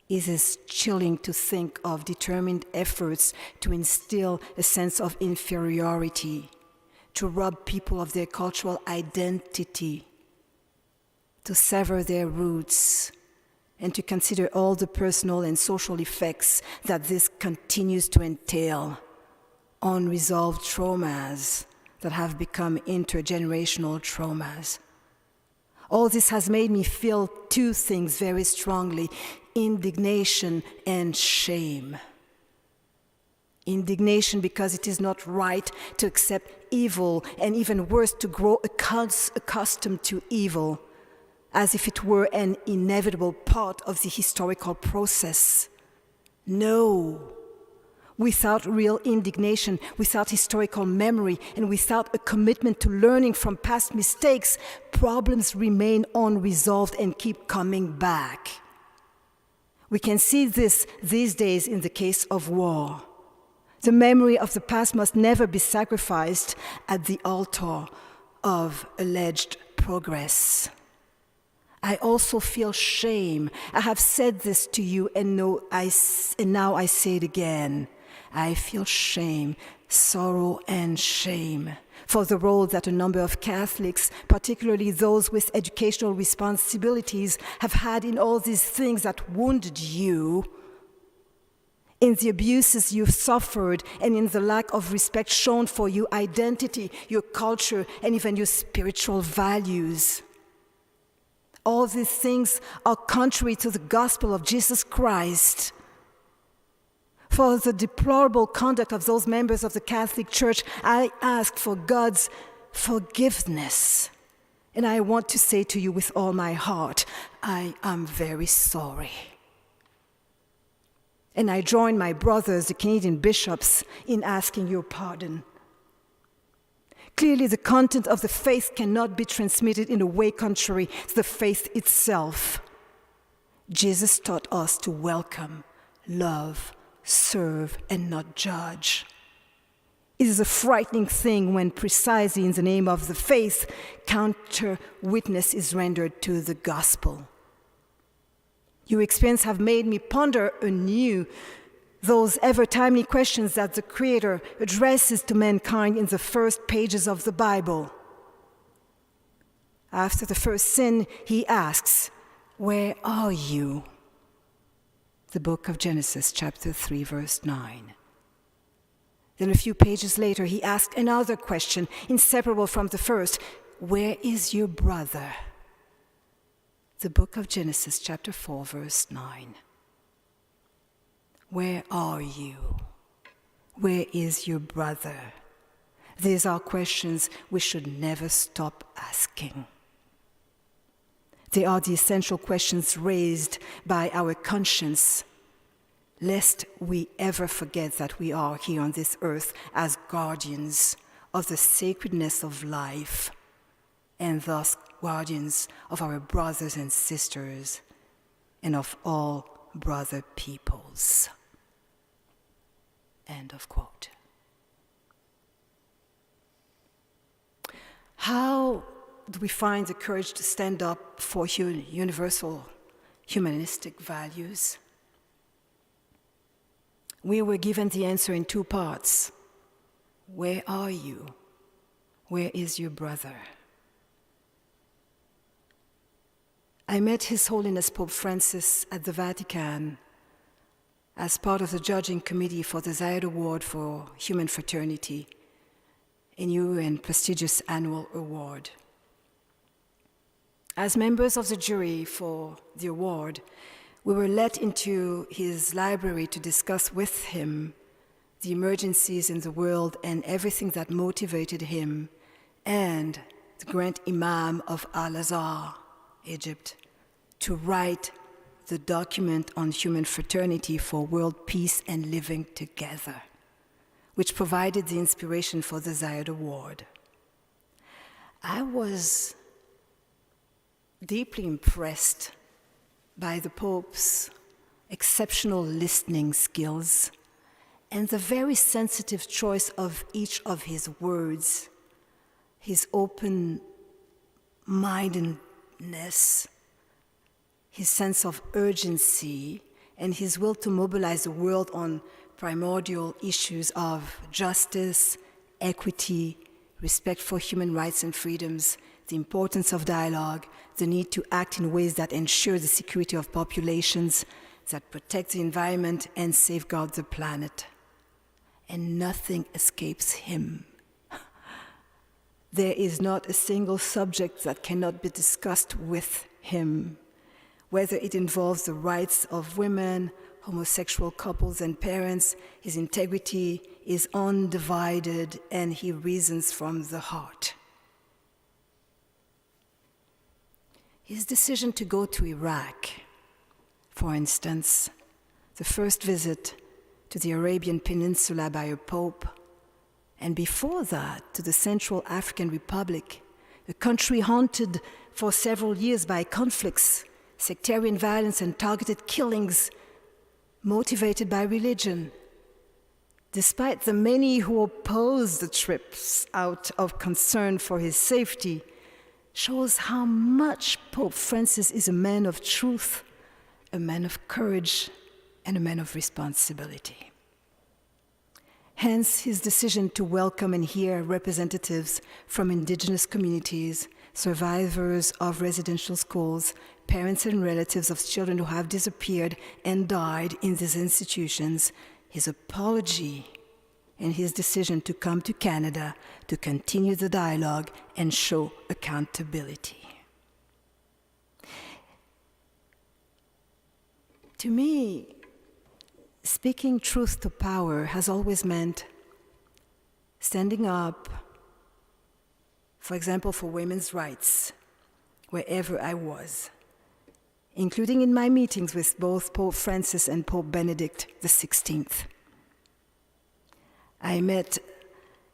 It is chilling to think of determined efforts to instill a sense of inferiority, to rob people of their cultural identity, to sever their roots, and to consider all the personal and social effects that this continues to entail, unresolved traumas that have become intergenerational traumas. All this has made me feel two things very strongly: indignation and shame. Indignation because it is not right to accept evil, and even worse, to grow accustomed to evil, as if it were an inevitable part of the historical process. No. Without real indignation, without historical memory, and without a commitment to learning from past mistakes, problems remain unresolved and keep coming back. We can see this these days in the case of war. The memory of the past must never be sacrificed at the altar of alleged progress. I also feel shame. I have said this to you, and now I say it again. I feel shame, sorrow and shame for the role that a number of Catholics, particularly those with educational responsibilities, have had in all these things that wounded you, in the abuses you've suffered, and in the lack of respect shown for your identity, your culture, and even your spiritual values. All these things are contrary to the gospel of Jesus Christ. For the deplorable conduct of those members of the Catholic Church, I ask for God's forgiveness. And I want to say to you with all my heart, I am very sorry. And I join my brothers, the Canadian bishops, in asking your pardon. Clearly, the content of the faith cannot be transmitted in a way contrary to the faith itself. Jesus taught us to welcome, love, serve, and not judge. It is a frightening thing when precisely in the name of the faith, counter witness is rendered to the gospel. Your experience have made me ponder anew those ever-timely questions that the Creator addresses to mankind in the first pages of the Bible. After the first sin, he asks, "Where are you?" The book of Genesis, chapter 3, verse 9. Then a few pages later, he asks another question, inseparable from the first, "Where is your brother?" The book of Genesis, chapter 4, verse 9. Where are you? Where is your brother? These are questions we should never stop asking. They are the essential questions raised by our conscience, lest we ever forget that we are here on this earth as guardians of the sacredness of life, and thus guardians of our brothers and sisters and of all brother peoples. End of quote. How do we find the courage to stand up for universal humanistic values? We were given the answer in two parts. Where are you? Where is your brother? I met His Holiness Pope Francis at the Vatican as part of the judging committee for the Zayed Award for Human Fraternity, a new and prestigious annual award. As members of the jury for the award, We were let into his library to discuss with him the emergencies in the world and everything that motivated him, and the Grand Imam of Al-Azhar, Egypt, to write the document on human fraternity for world peace and living together, which provided the inspiration for the Zayed Award. I was deeply impressed by the Pope's exceptional listening skills and the very sensitive choice of each of his words, his open-mindedness, his sense of urgency, and his will to mobilize the world on primordial issues of justice, equity, respect for human rights and freedoms, the importance of dialogue, the need to act in ways that ensure the security of populations, that protect the environment and safeguard the planet. And nothing escapes him. There is not a single subject that cannot be discussed with him, whether it involves the rights of women, homosexual couples and parents. His integrity is undivided and he reasons from the heart. His decision to go to Iraq, for instance, the first visit to the Arabian Peninsula by a pope, and before that to the Central African Republic, a country haunted for several years by conflicts, sectarian violence and targeted killings motivated by religion. Despite the many who opposed the trips out of concern for his safety, shows how much Pope Francis is a man of truth, a man of courage, and a man of responsibility. Hence his decision to welcome and hear representatives from indigenous communities, survivors of residential schools, parents and relatives of children who have disappeared and died in these institutions, his apology and his decision to come to Canada to continue the dialogue and show accountability. To me, speaking truth to power has always meant standing up, for example, for women's rights, wherever I was, including in my meetings with both Pope Francis and Pope Benedict XVI. I met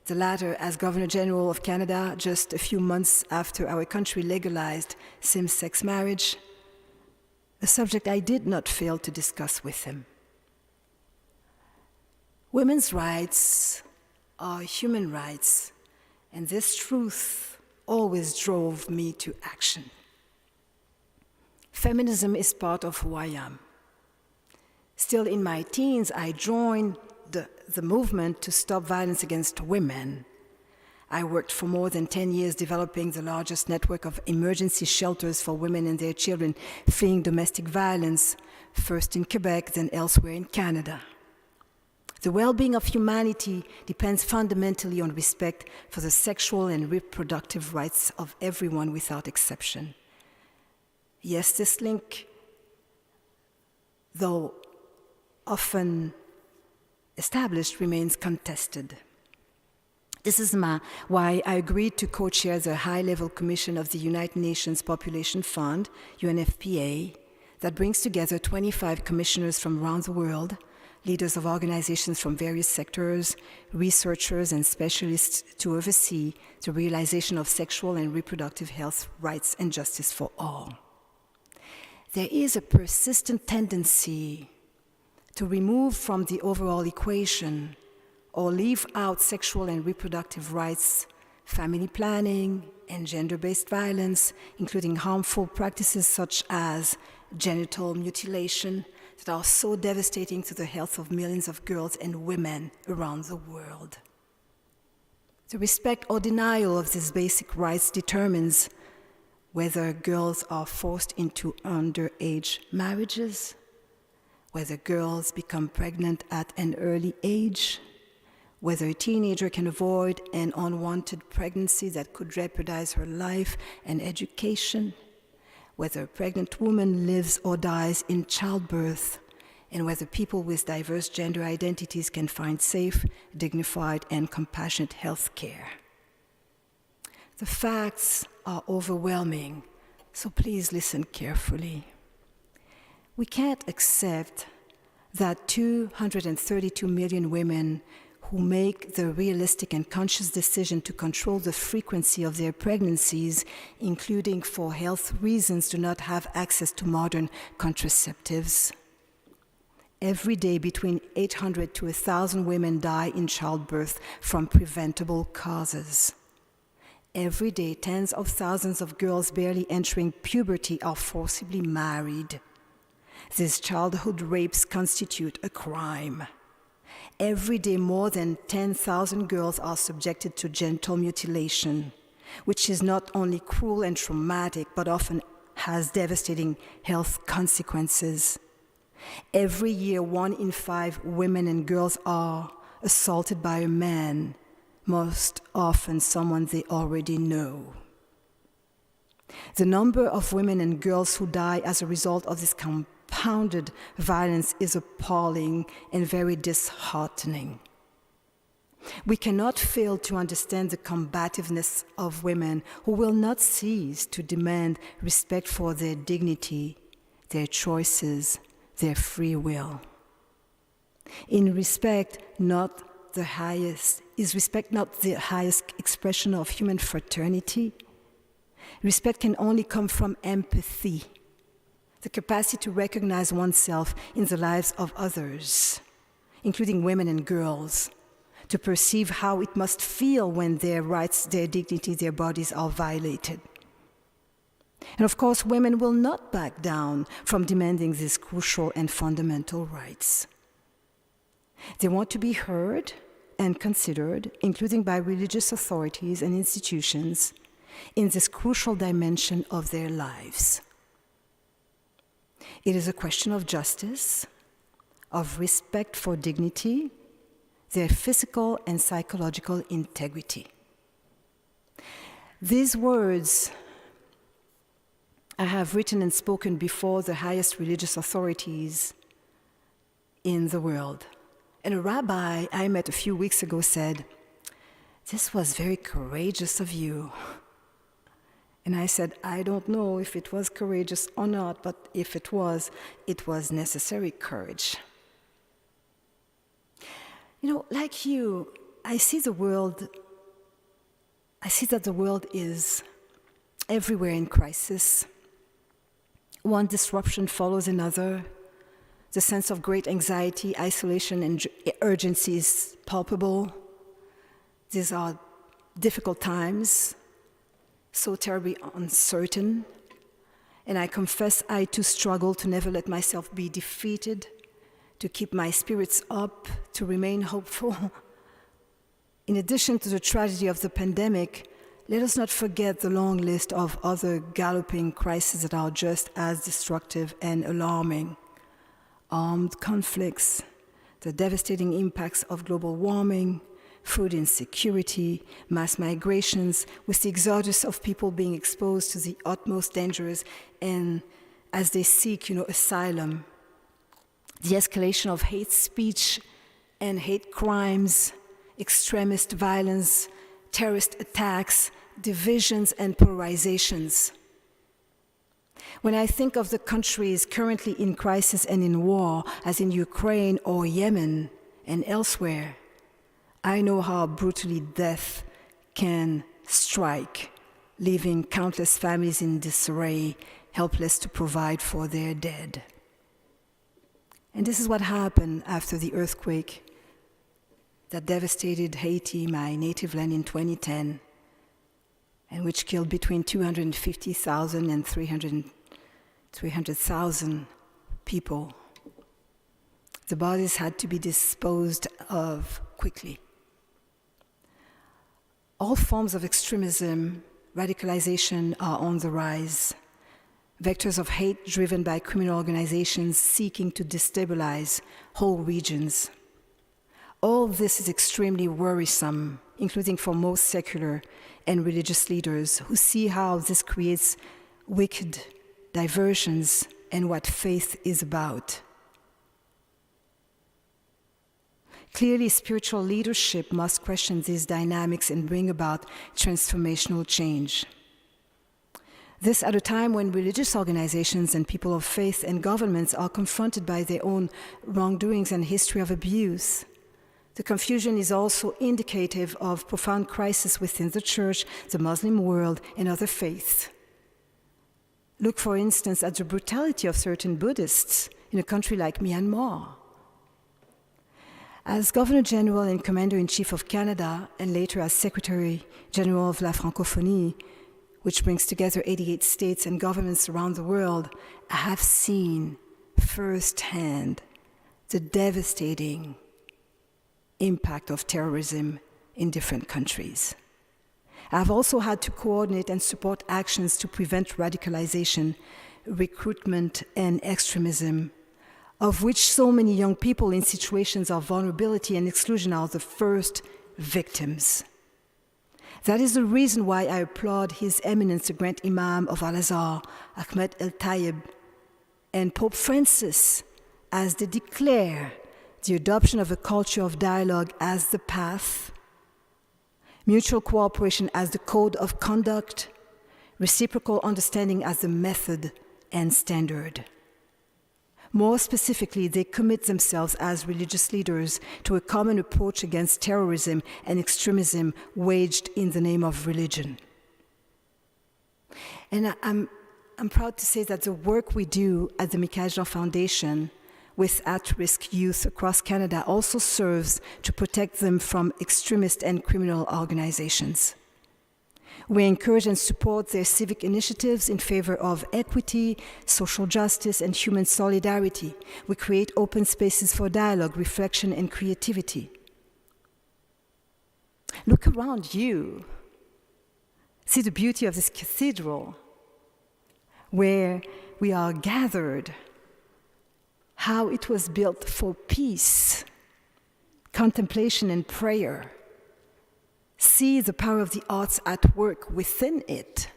the latter as Governor General of Canada just a few months after our country legalized same-sex marriage, a subject I did not fail to discuss with him. Women's rights are human rights, and this truth always drove me to action. Feminism is part of who I am. Still in my teens, I joined the movement to stop violence against women. I worked for more than 10 years developing the largest network of emergency shelters for women and their children fleeing domestic violence, first in Quebec, then elsewhere in Canada. The well-being of humanity depends fundamentally on respect for the sexual and reproductive rights of everyone without exception. Yes, this link, though often established, remains contested. This is why I agreed to co-chair the high-level commission of the United Nations Population Fund, UNFPA, that brings together 25 commissioners from around the world, leaders of organizations from various sectors, researchers and specialists to oversee the realization of sexual and reproductive health rights and justice for all. There is a persistent tendency to remove from the overall equation or leave out sexual and reproductive rights, family planning, and gender-based violence, including harmful practices such as genital mutilation that are so devastating to the health of millions of girls and women around the world. The respect or denial of these basic rights determines whether girls are forced into underage marriages, whether girls become pregnant at an early age, whether a teenager can avoid an unwanted pregnancy that could jeopardize her life and education, whether a pregnant woman lives or dies in childbirth, and whether people with diverse gender identities can find safe, dignified, and compassionate health care. The facts are overwhelming, so please listen carefully. We can't accept that 232 million women who make the realistic and conscious decision to control the frequency of their pregnancies, including for health reasons, do not have access to modern contraceptives. Every day, between 800 to 1,000 women die in childbirth from preventable causes. Every day, tens of thousands of girls barely entering puberty are forcibly married. These childhood rapes constitute a crime. Every day, more than 10,000 girls are subjected to genital mutilation, which is not only cruel and traumatic, but often has devastating health consequences. Every year, 1 in 5 women and girls are assaulted by a man, most often someone they already know. The number of women and girls who die as a result of this compounded violence is appalling and very disheartening. We cannot fail to understand the combativeness of women who will not cease to demand respect for their dignity, their choices, their free will. Is respect not the highest expression of human fraternity? Respect can only come from empathy, the capacity to recognize oneself in the lives of others, including women and girls, to perceive how it must feel when their rights, their dignity, their bodies are violated. And of course, women will not back down from demanding these crucial and fundamental rights. They want to be heard and considered, including by religious authorities and institutions, in this crucial dimension of their lives. It is a question of justice, of respect for dignity, their physical and psychological integrity. These words I have written and spoken before the highest religious authorities in the world. And a rabbi I met a few weeks ago said, "This was very courageous of you." And I said, "I don't know if it was courageous or not, but if it was necessary courage." You know, like you, I see that the world is everywhere in crisis. One disruption follows another. The sense of great anxiety, isolation, and urgency is palpable. These are difficult times, so terribly uncertain. And I confess I too struggle to never let myself be defeated, to keep my spirits up, to remain hopeful. In addition to the tragedy of the pandemic, let us not forget the long list of other galloping crises that are just as destructive and alarming. Armed conflicts, the devastating impacts of global warming, food insecurity, mass migrations, with the exodus of people being exposed to the utmost dangers and as they seek, asylum, the escalation of hate speech and hate crimes, extremist violence, terrorist attacks, divisions and polarizations. When I think of the countries currently in crisis and in war, as in Ukraine or Yemen and elsewhere, I know how brutally death can strike, leaving countless families in disarray, helpless to provide for their dead. And this is what happened after the earthquake that devastated Haiti, my native land, in 2010, and which killed between 250,000 and 300,000 people. The bodies had to be disposed of quickly. All forms of extremism, radicalization are on the rise. Vectors of hate driven by criminal organizations seeking to destabilize whole regions. All this is extremely worrisome, including for most secular and religious leaders who see how this creates wicked diversions, and what faith is about. Clearly, spiritual leadership must question these dynamics and bring about transformational change. This at a time when religious organizations and people of faith and governments are confronted by their own wrongdoings and history of abuse. The confusion is also indicative of profound crisis within the church, the Muslim world, and other faiths. Look, for instance, at the brutality of certain Buddhists in a country like Myanmar. As Governor General and Commander-in-Chief of Canada, and later as Secretary General of La Francophonie, which brings together 88 states and governments around the world, I have seen firsthand the devastating impact of terrorism in different countries. I've also had to coordinate and support actions to prevent radicalization, recruitment, and extremism, of which so many young people in situations of vulnerability and exclusion are the first victims. That is the reason why I applaud His Eminence the Grand Imam of Al-Azhar, Ahmed El-Tayeb, and Pope Francis, as they declare the adoption of a culture of dialogue as the path, mutual cooperation as the code of conduct, reciprocal understanding as the method and standard. More specifically, they commit themselves as religious leaders to a common approach against terrorism and extremism waged in the name of religion. And I'm proud to say that the work we do at the Michaëlle Foundation with at-risk youth across Canada also serves to protect them from extremist and criminal organizations. We encourage and support their civic initiatives in favor of equity, social justice, and human solidarity. We create open spaces for dialogue, reflection, and creativity. Look around you. See the beauty of this cathedral, where we are gathered, how it was built for peace, contemplation, and prayer. See the power of the arts at work within it.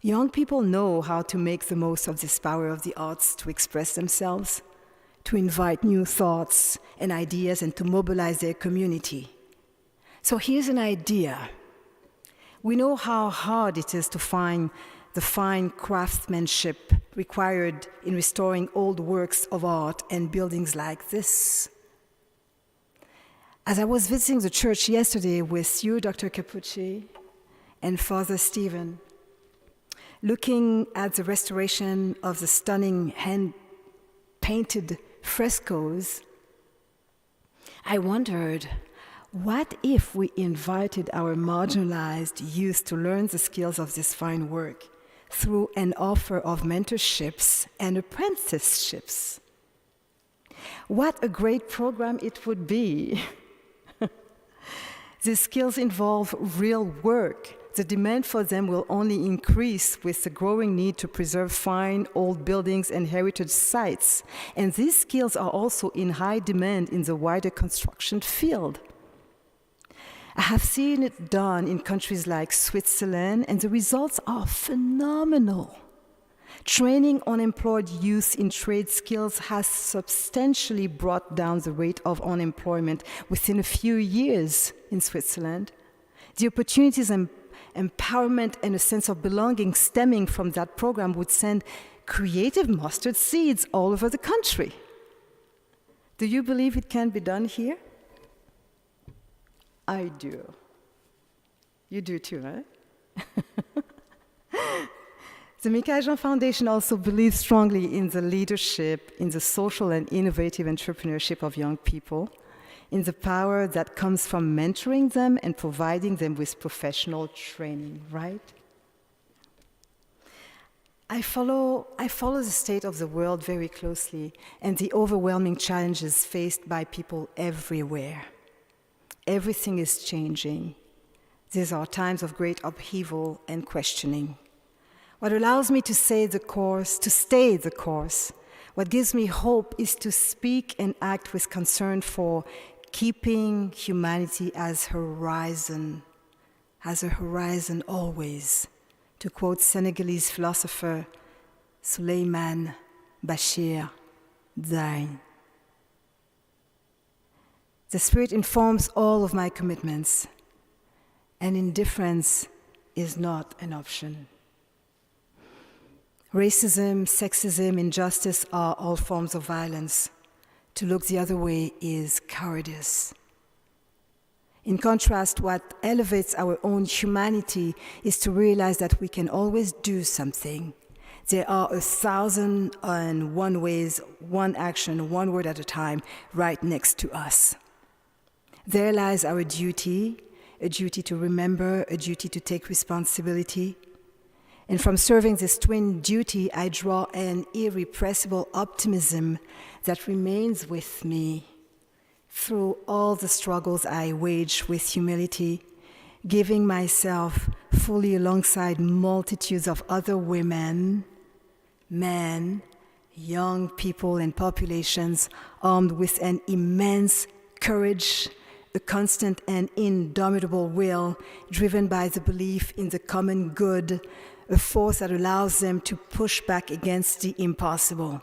Young people know how to make the most of this power of the arts to express themselves, to invite new thoughts and ideas, and to mobilize their community. So here's an idea. We know how hard it is to find the fine craftsmanship required in restoring old works of art and buildings like this. As I was visiting the church yesterday with you, Dr. Capucci, and Father Stephen, looking at the restoration of the stunning hand-painted frescoes, I wondered, what if we invited our marginalized youth to learn the skills of this fine work through an offer of mentorships and apprenticeships? What a great program it would be. These skills involve real work. The demand for them will only increase with the growing need to preserve fine old buildings and heritage sites. And these skills are also in high demand in the wider construction field. I have seen it done in countries like Switzerland, and the results are phenomenal. Training unemployed youth in trade skills has substantially brought down the rate of unemployment within a few years in Switzerland. The opportunities and empowerment and a sense of belonging stemming from that program would send creative mustard seeds all over the country. Do you believe it can be done here? I do. You do too, right? The Michaëlle Foundation also believes strongly in the leadership, in the social and innovative entrepreneurship of young people, in the power that comes from mentoring them and providing them with professional training, right? I follow the state of the world very closely and the overwhelming challenges faced by people everywhere. Everything is changing. These are times of great upheaval and questioning. What allows me to stay the course, what gives me hope is to speak and act with concern for keeping humanity as a horizon always, to quote Senegalese philosopher Souleymane Bachir Diagne. The Spirit informs all of my commitments, and indifference is not an option. Racism, sexism, injustice are all forms of violence. To look the other way is cowardice. In contrast, what elevates our own humanity is to realize that we can always do something. There are 1,001 ways, one action, one word at a time, right next to us. There lies our duty, a duty to remember, a duty to take responsibility. And from serving this twin duty, I draw an irrepressible optimism that remains with me through all the struggles I wage with humility, giving myself fully alongside multitudes of other women, men, young people, and populations armed with an immense courage, a constant and indomitable will, driven by the belief in the common good, a force that allows them to push back against the impossible.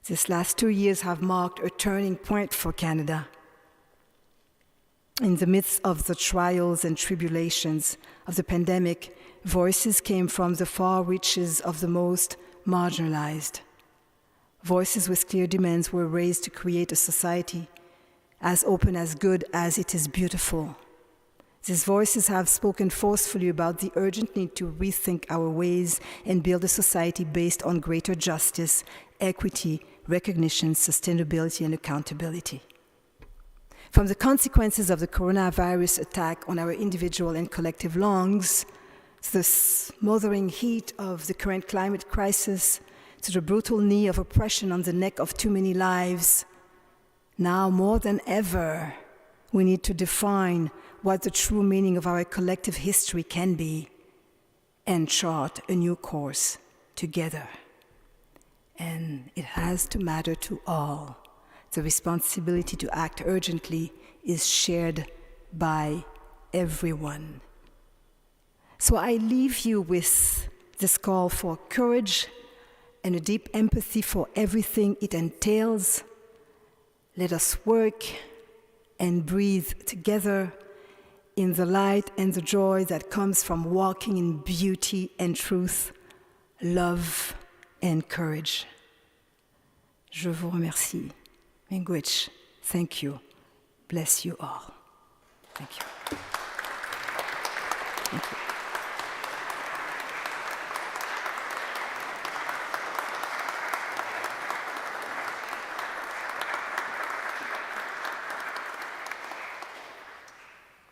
These last 2 years have marked a turning point for Canada. In the midst of the trials and tribulations of the pandemic, voices came from the far reaches of the most marginalized. Voices with clear demands were raised to create a society as open, as good as it is beautiful. These voices have spoken forcefully about the urgent need to rethink our ways and build a society based on greater justice, equity, recognition, sustainability, and accountability. From the consequences of the coronavirus attack on our individual and collective lungs, to the smothering heat of the current climate crisis, to the brutal knee of oppression on the neck of too many lives, now more than ever, we need to define what the true meaning of our collective history can be and chart a new course together. And it has to matter to all. The responsibility to act urgently is shared by everyone. So I leave you with this call for courage and a deep empathy for everything it entails. Let us work and breathe together in the light and the joy that comes from walking in beauty and truth, love and courage. Je vous remercie. Miigwech, thank you. Bless you all. Thank you. Thank you.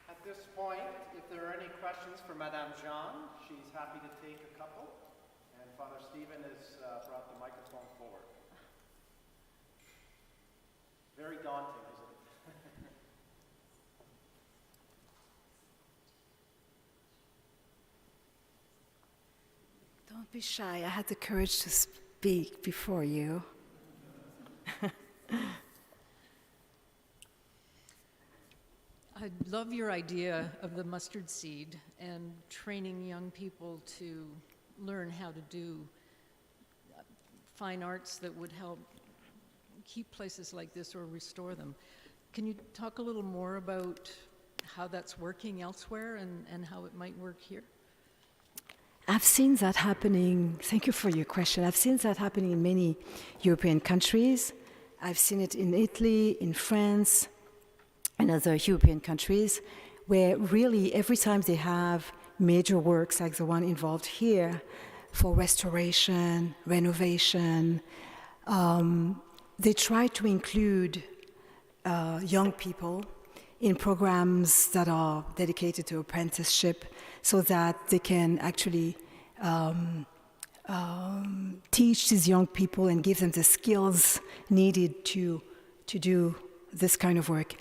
At this point, if there are any questions for Madame Jean, she's happy to take a couple. And Father Stephen has brought the microphone forward. Very daunting, isn't it? Don't be shy. I had the courage to speak before you. I love your idea of the mustard seed and training young people to learn how to do fine arts that would help keep places like this or restore them. Can you talk a little more about how that's working elsewhere and how it might work here? I've seen that happening. Thank you for your question. I've seen that happening in many European countries. I've seen it in Italy, in France, and other European countries, where really every time they have major works like the one involved here for restoration, renovation, they try to include young people in programs that are dedicated to apprenticeship so that they can actually teach these young people and give them the skills needed to do this kind of work.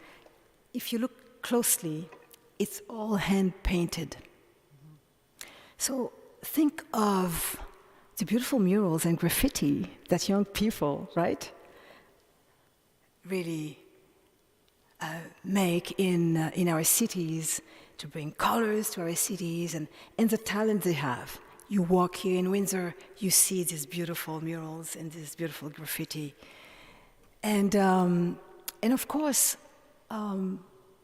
If you look closely, it's all hand-painted. So think of the beautiful murals and graffiti that young people, right, really make in our cities to bring colors to our cities and the talent they have. You walk here in Windsor, you see these beautiful murals and this beautiful graffiti. And of course,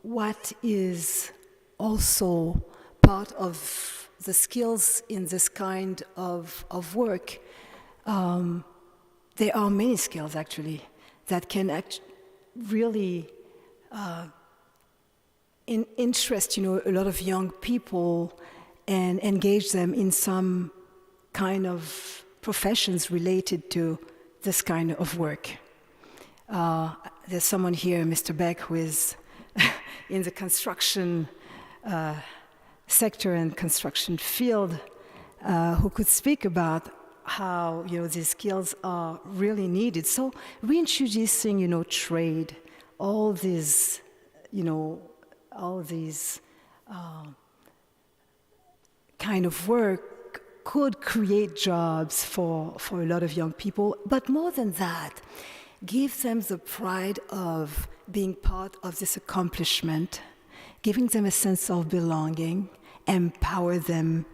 what is also part of the skills in this kind of work, there are many skills actually that can really interest, a lot of young people and engage them in some kind of professions related to this kind of work. There's someone here, Mr. Beck, who is in the construction sector and construction field, who could speak about how these skills are really needed. So reintroducing trade, all these kind of work could create jobs for a lot of young people, but more than that, give them the pride of being part of this accomplishment, giving them a sense of belonging, empower them,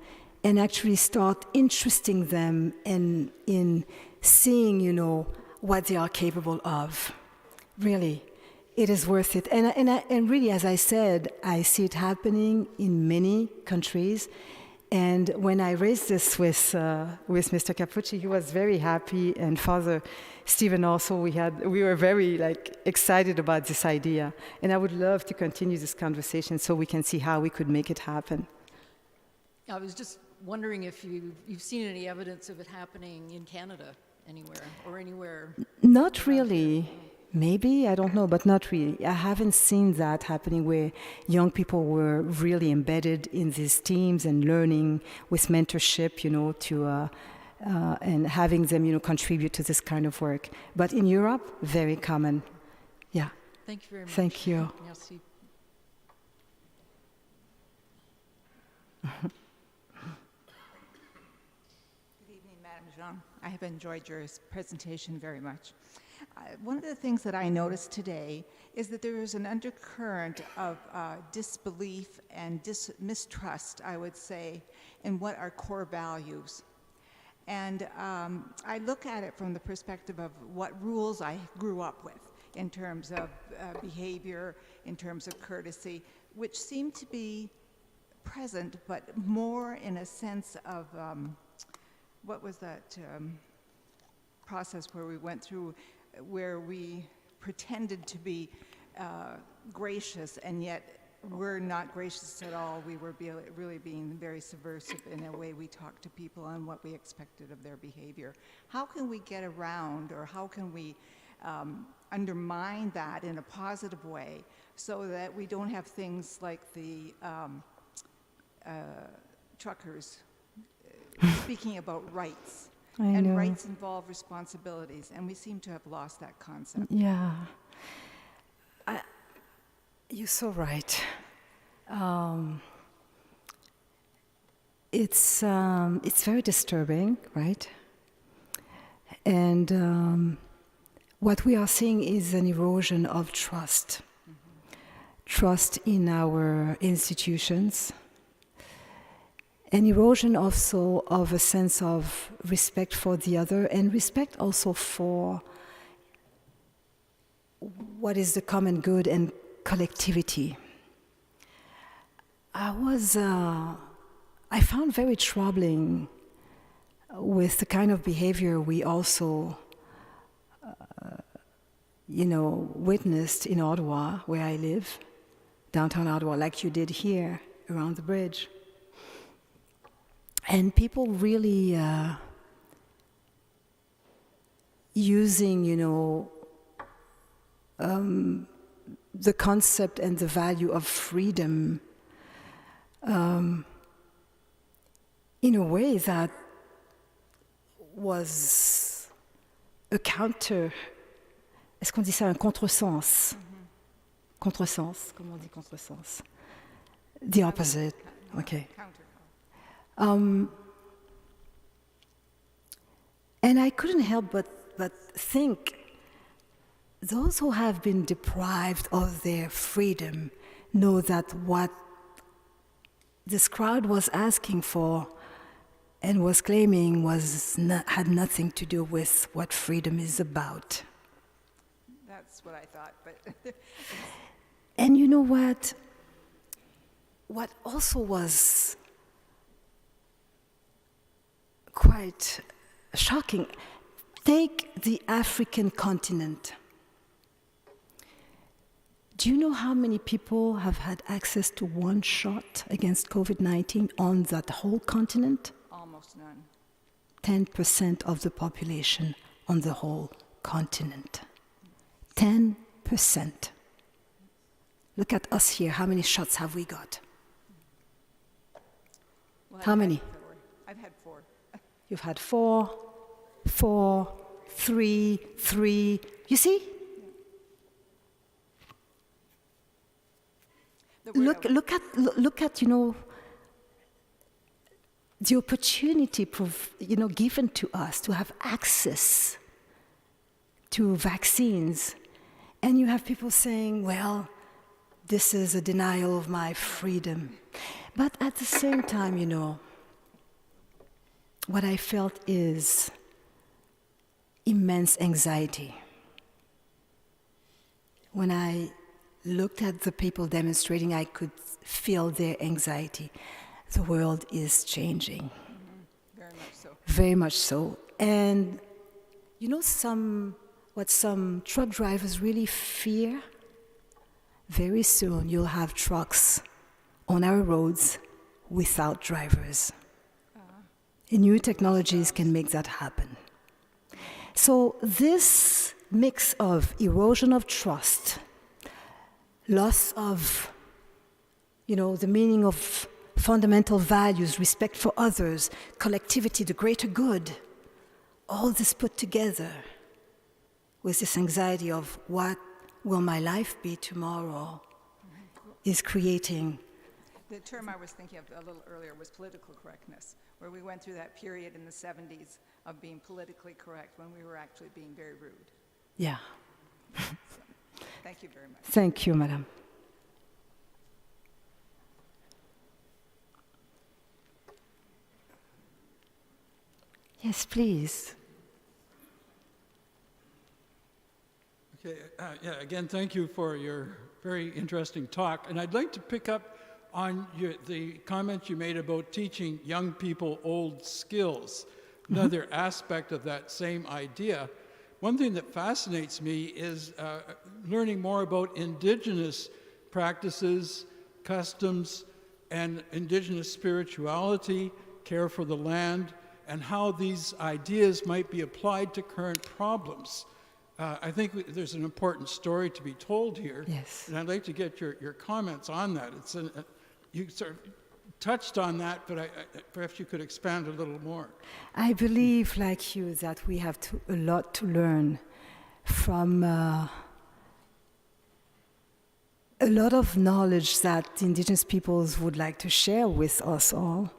and actually start interesting them in seeing, what they are capable of. Really, it is worth it. And really, as I said, I see it happening in many countries. And when I raised this with Mr. Capucci, he was very happy, and Father Stephen also. We were very excited about this idea, and I would love to continue this conversation so we can see how we could make it happen. I was just wondering if you've seen any evidence of it happening in Canada anywhere. Not really. Maybe, I don't know, but not really. I haven't seen that happening where young people were really embedded in these teams and learning with mentorship, and having them, contribute to this kind of work. But in Europe, very common. Yeah. Thank you very much. Thank you. Merci. Good evening, Madame Jean. I have enjoyed your presentation very much. One of the things that I noticed today is that there is an undercurrent of disbelief and mistrust, I would say, in what are core values. And I look at it from the perspective of what rules I grew up with in terms of behavior, in terms of courtesy, which seem to be present, but more in a sense of, what was that process where we went through, where we pretended to be gracious, and yet we're not gracious at all. We were really being very subversive in the way we talk to people and what we expected of their behavior. How can we get around, or how can we undermine that in a positive way so that we don't have things like the truckers speaking about rights? And rights involve responsibilities, and we seem to have lost that concept. Yeah. You're so right. It's very disturbing, right? And what we are seeing is an erosion of trust. Mm-hmm. Trust in our institutions. An erosion also of a sense of respect for the other, and respect also for what is the common good and collectivity. I found very troubling with the kind of behavior we also, witnessed in Ottawa, where I live, downtown Ottawa, like you did here around the bridge. And people really using, the concept and the value of freedom in a way that was a counter. Est-ce qu'on dit ça, un contresens? Mm-hmm. Contresens, comment on dit contresens? The opposite. Okay. And I couldn't help but think, those who have been deprived of their freedom know that what this crowd was asking for and was claiming had nothing to do with what freedom is about. That's what I thought, but And you know what? What also was quite shocking, take the African continent. Do you know how many people have had access to one shot against COVID-19 on that whole continent? almost none. 10% of the population on the whole continent. 10%. Look at us here. How many shots have we got? Well, How many? I've had 4. You've had 4, 3. You see? Look at the opportunity given to us to have access to vaccines, and you have people saying, well, this is a denial of my freedom. But at the same time, what I felt is immense anxiety. When I looked at the people demonstrating, I could feel their anxiety. The world is changing. Mm-hmm. Very much so. Very much so. And what some truck drivers really fear? Very soon you'll have trucks on our roads without drivers. And new technologies can make that happen. So this mix of erosion of trust, loss of, the meaning of fundamental values, respect for others, collectivity, the greater good, all this put together with this anxiety of what will my life be tomorrow is creating. The term I was thinking of a little earlier was political correctness, where we went through that period in the 70s of being politically correct when we were actually being very rude. Yeah. Thank you very much. Thank you, Madam. Yes, please. Okay, again, thank you for your very interesting talk. And I'd like to pick up on the comments you made about teaching young people old skills. Another aspect of that same idea. One thing that fascinates me is learning more about indigenous practices, customs, and indigenous spirituality, care for the land, and how these ideas might be applied to current problems. I think there's an important story to be told here. Yes. And I'd like to get your comments on that. You sort of touched on that, but perhaps you could expand a little more. I believe, like you, that we have a lot to learn from a lot of knowledge that indigenous peoples would like to share with us all.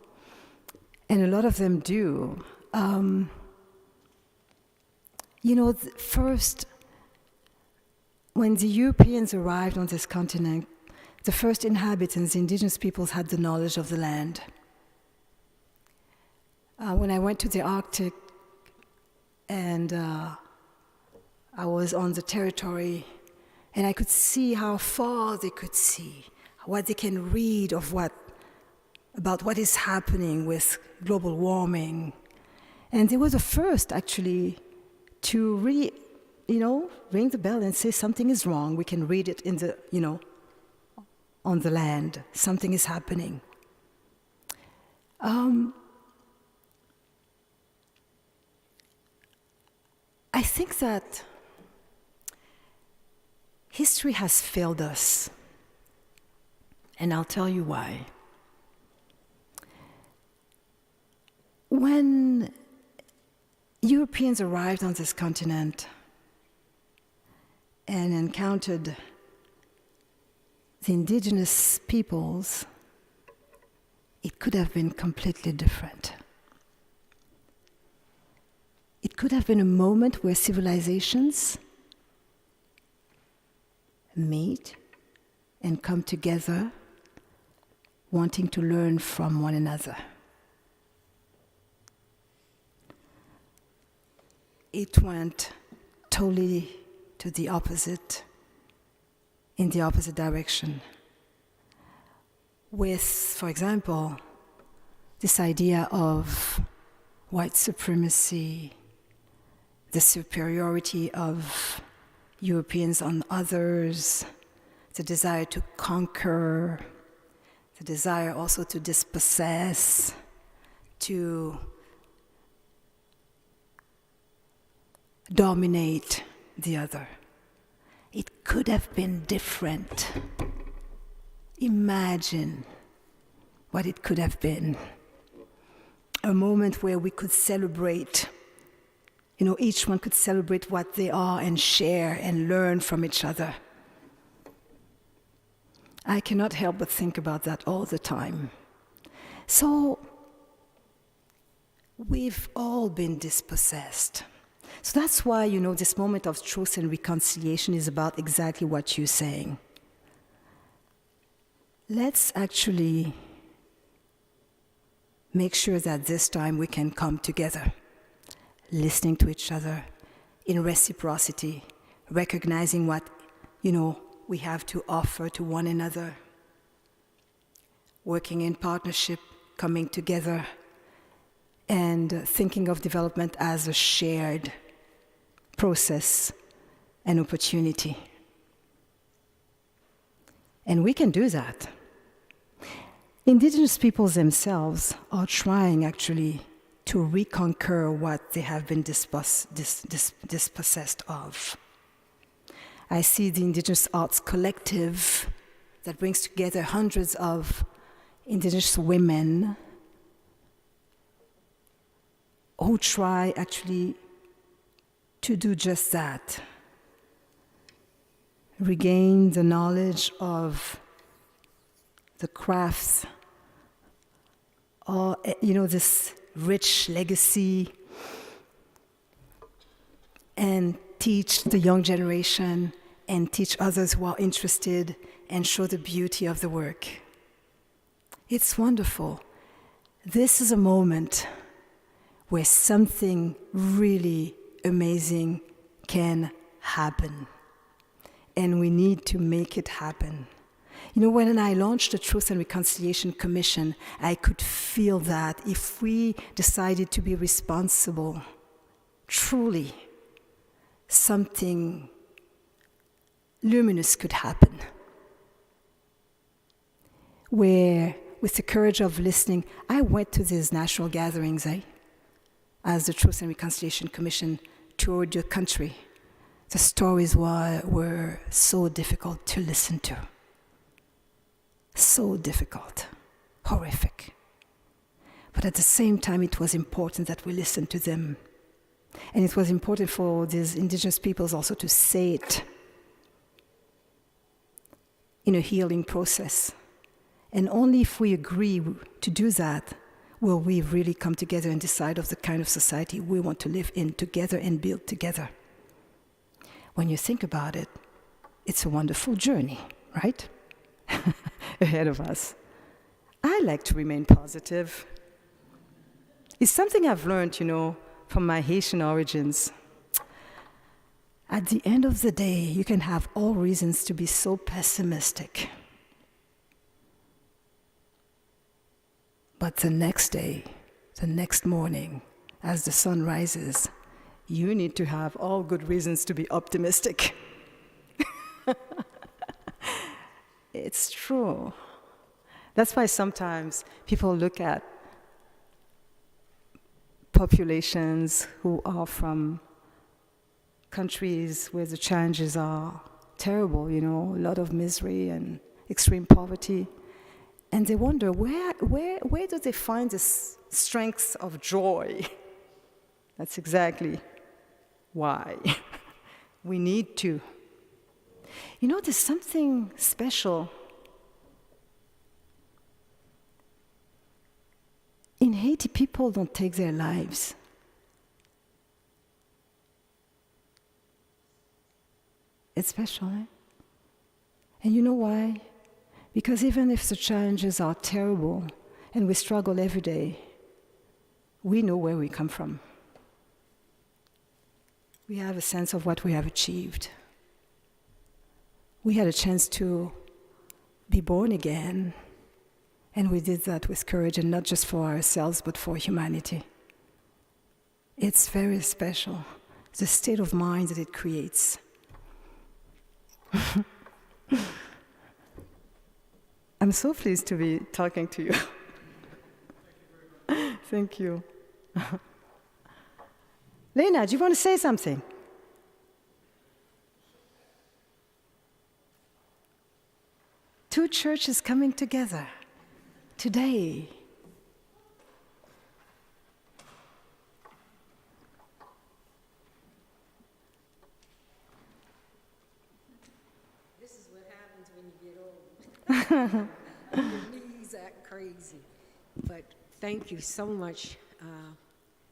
And a lot of them do. First, when the Europeans arrived on this continent, the first inhabitants, indigenous peoples, had the knowledge of the land. When I went to the Arctic and I was on the territory, and I could see how far they could see, what they can read about what is happening with global warming. And they were the first, actually, to really, ring the bell and say something is wrong. We can read it in the, on the land. Something is happening. I think that history has failed us. And I'll tell you why. When Europeans arrived on this continent and encountered the indigenous peoples, it could have been completely different. It could have been a moment where civilizations meet and come together wanting to learn from one another. It went totally to the opposite, in the opposite direction. With, for example, this idea of white supremacy, the superiority of Europeans on others, the desire to conquer, the desire also to dispossess, to dominate the other. It could have been different. Imagine what it could have been. A moment where we could celebrate, each one could celebrate what they are and share and learn from each other. I cannot help but think about that all the time. So, we've all been dispossessed. So that's why, this moment of truth and reconciliation is about exactly what you're saying. Let's actually make sure that this time we can come together, listening to each other in reciprocity, recognizing what, we have to offer to one another, working in partnership, coming together, and thinking of development as a shared process and opportunity. And we can do that. Indigenous peoples themselves are trying actually to reconquer what they have been dispossessed of. I see the Indigenous Arts Collective that brings together hundreds of Indigenous women who try actually to do just that. Regain the knowledge of the crafts, or this rich legacy, and teach the young generation and teach others who are interested and show the beauty of the work. It's wonderful. This is a moment where something really amazing can happen. And we need to make it happen. When I launched the Truth and Reconciliation Commission, I could feel that if we decided to be responsible, truly, something luminous could happen. Where, with the courage of listening, I went to these national gatherings, as the Truth and Reconciliation Commission toured the country. The stories were so difficult to listen to. So difficult, horrific. But at the same time, it was important that we listen to them. And it was important for these Indigenous peoples also to say it in a healing process. And only if we agree to do that will we really come together and decide of the kind of society we want to live in together and build together. When you think about it, it's a wonderful journey, right? Ahead of us. I like to remain positive. It's something I've learned, from my Haitian origins. At the end of the day, you can have all reasons to be so pessimistic. But the next day, the next morning, as the sun rises, you need to have all good reasons to be optimistic. It's true. That's why sometimes people look at populations who are from countries where the challenges are terrible, a lot of misery and extreme poverty. And they wonder, where do they find this strength of joy? That's exactly why we need to. There's something special. In Haiti, people don't take their lives. It's special, eh? And you know why? Because even if the challenges are terrible and we struggle every day, we know where we come from. We have a sense of what we have achieved. We had a chance to be born again, and we did that with courage, and not just for ourselves, but for humanity. It's very special, the state of mind that it creates. I'm so pleased to be talking to you. Thank you. Lena, do you want to say something? Two churches coming together today. This is what happens when you get old. Your knees act crazy. But thank you so much.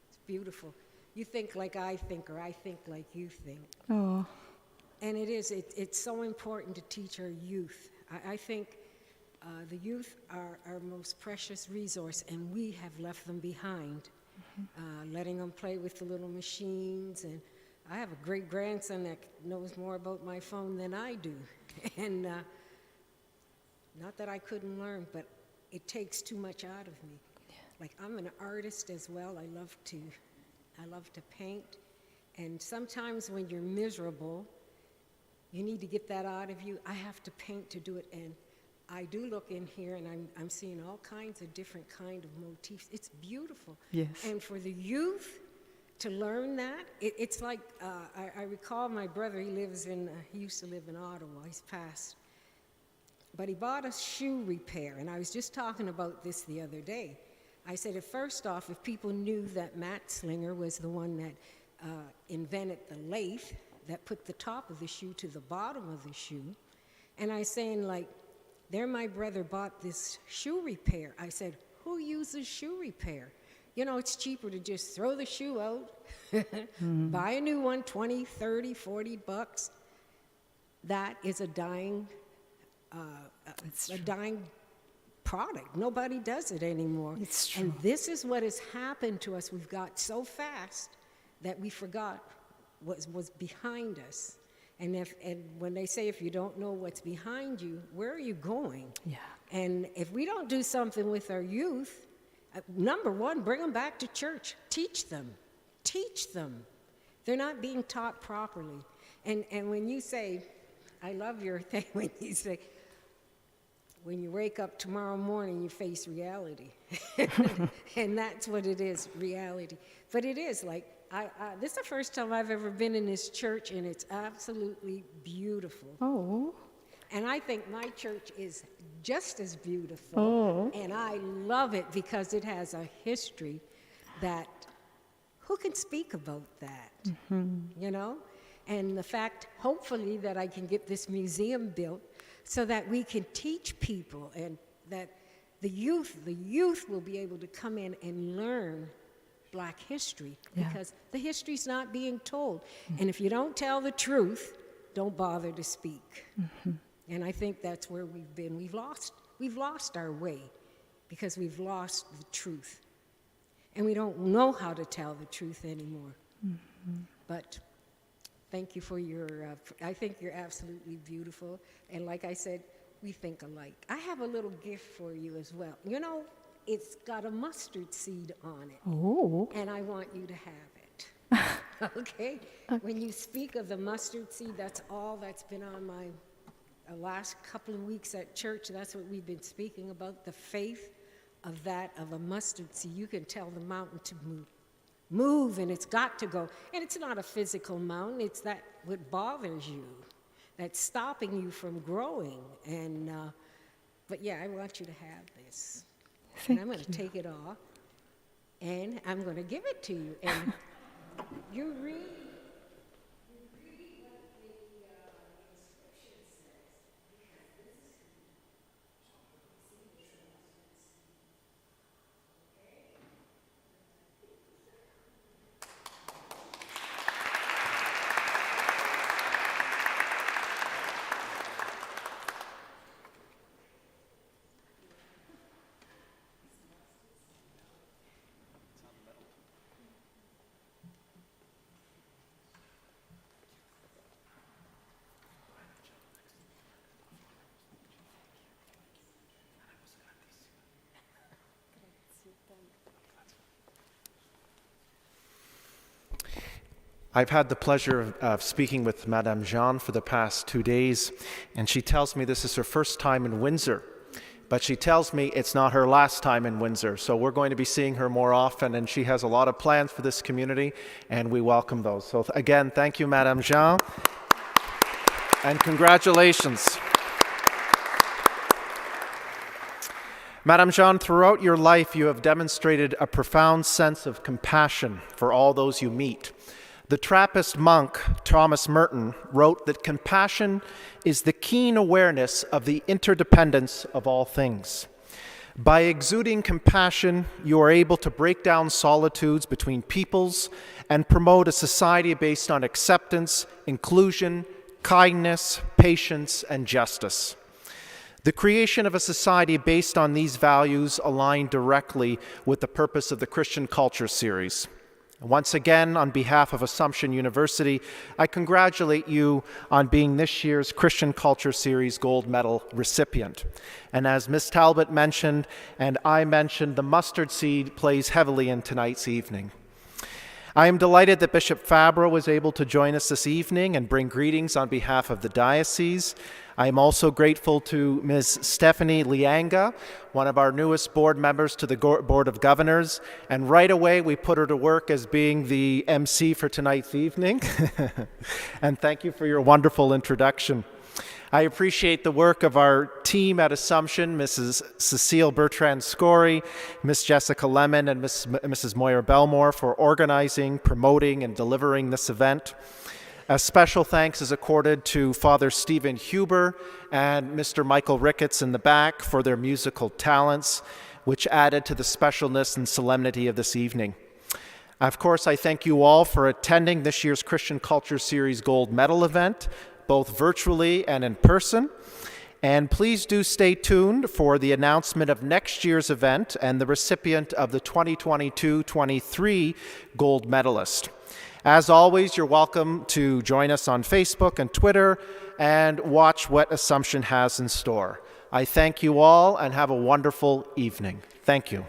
It's beautiful. You think like I think, or I think like you think. Oh. And it's so important to teach our youth. I think the youth are our most precious resource, and we have left them behind, letting them play with the little machines. And I have a great grandson that knows more about my phone than I do. And not that I couldn't learn, but it takes too much out of me. Yeah. Like, I'm an artist as well. I love to paint. And sometimes when you're miserable, you need to get that out of you. I have to paint to do it. And I do look in here, and I'm seeing all kinds of different kind of motifs. It's beautiful. Yes. And for the youth to learn that, it's like, I recall my brother, he used to live in Ottawa, he's passed. But he bought a shoe repair, and I was just talking about this the other day. I said, first off, if people knew that Matt Slinger was the one that invented the lathe that put the top of the shoe to the bottom of the shoe, and I saying, like, there my brother bought this shoe repair. I said, who uses shoe repair? You know, it's cheaper to just throw the shoe out, buy a new one, 20, 30, 40 bucks. That is a dying product. Nobody does it anymore. It's true. And this is what has happened to us. We've got so fast that we forgot what was behind us. And when they say if you don't know what's behind you, where are you going? Yeah. And if we don't do something with our youth, number one, bring them back to church. Teach them. Teach them. They're not being taught properly. And when you say, I love your thing when you say, when you wake up tomorrow morning, you face reality. And that's what it is, reality. But it is like, this is the first time I've ever been in this church, and it's absolutely beautiful. Oh. And I think my church is just as beautiful. Oh. And I love it because it has a history that, who can speak about that? You know? And the fact, hopefully, that I can get this museum built so that we can teach people, and that the youth will be able to come in and learn Black history, because the history's not being told. And if you don't tell the truth, don't bother to speak. And I think that's where we've been. We've lost our way because we've lost the truth. And we don't know how to tell the truth anymore. But thank you for your, I think you're absolutely beautiful. And like I said, we think alike. I have a little gift for you as well. You know, it's got a mustard seed on it. Oh. And I want you to have it. Okay? When you speak of the mustard seed, that's all that's been on my last couple of weeks at church. That's what we've been speaking about, the faith of a mustard seed. You can tell the mountain to move, and it's got to go. And it's not a physical mountain. It's that what bothers you, that's stopping you from growing. And but yeah, I want you to have this. And I'm going to take it off, and I'm going to give it to you. And you read what the inscription says, because this is I've had the pleasure of speaking with Madame Jean for the past 2 days, and she tells me this is her first time in Windsor. But she tells me it's not her last time in Windsor, so we're going to be seeing her more often, and she has a lot of plans for this community, and we welcome those. So again, thank you, Madame Jean, and congratulations. Madame Jean, throughout your life, you have demonstrated a profound sense of compassion for all those you meet. The Trappist monk Thomas Merton wrote that compassion is the keen awareness of the interdependence of all things. By exuding compassion, you are able to break down solitudes between peoples and promote a society based on acceptance, inclusion, kindness, patience, and justice. The creation of a society based on these values align directly with the purpose of the Christian Culture series. Once again, on behalf of Assumption University, I congratulate you on being this year's Christian Culture Series Gold Medal recipient. And as Ms. Talbot mentioned, and I mentioned, the mustard seed plays heavily in tonight's evening. I am delighted that Bishop Fabra was able to join us this evening and bring greetings on behalf of the diocese. I am also grateful to Ms. Stephanie Lianga, one of our newest board members to the Board of Governors, and right away we put her to work as being the MC for tonight's evening. And thank you for your wonderful introduction. I appreciate the work of our team at Assumption, Mrs. Cecile Bertrand-Scory, Ms. Jessica Lemon, and Mrs. Moyer Belmore for organizing, promoting, and delivering this event. A special thanks is accorded to Father Stephen Huber and Mr. Michael Ricketts in the back for their musical talents, which added to the specialness and solemnity of this evening. Of course, I thank you all for attending this year's Christian Culture Series Gold Medal event, both virtually and in person. And please do stay tuned for the announcement of next year's event and the recipient of the 2022-23 gold medalist. As always, you're welcome to join us on Facebook and Twitter and watch what Assumption has in store. I thank you all and have a wonderful evening. Thank you.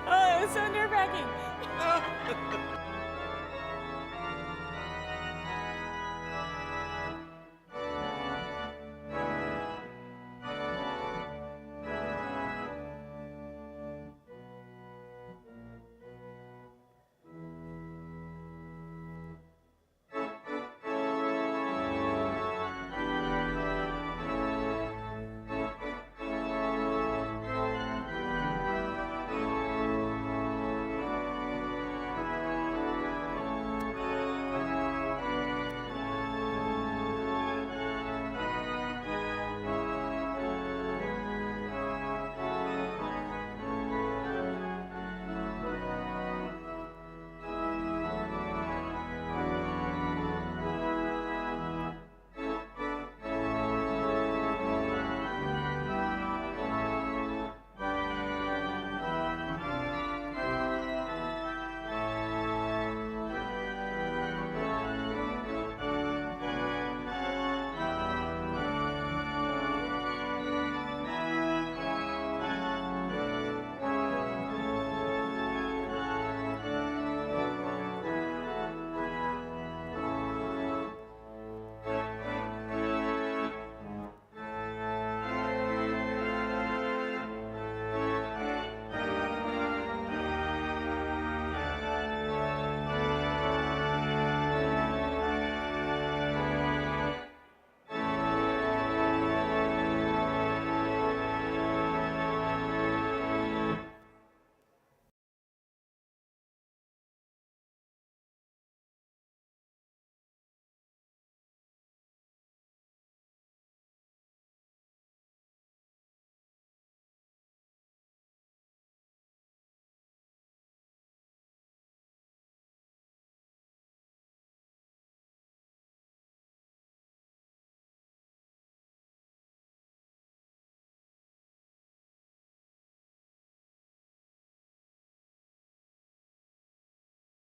Oh, it was so nerve-wracking.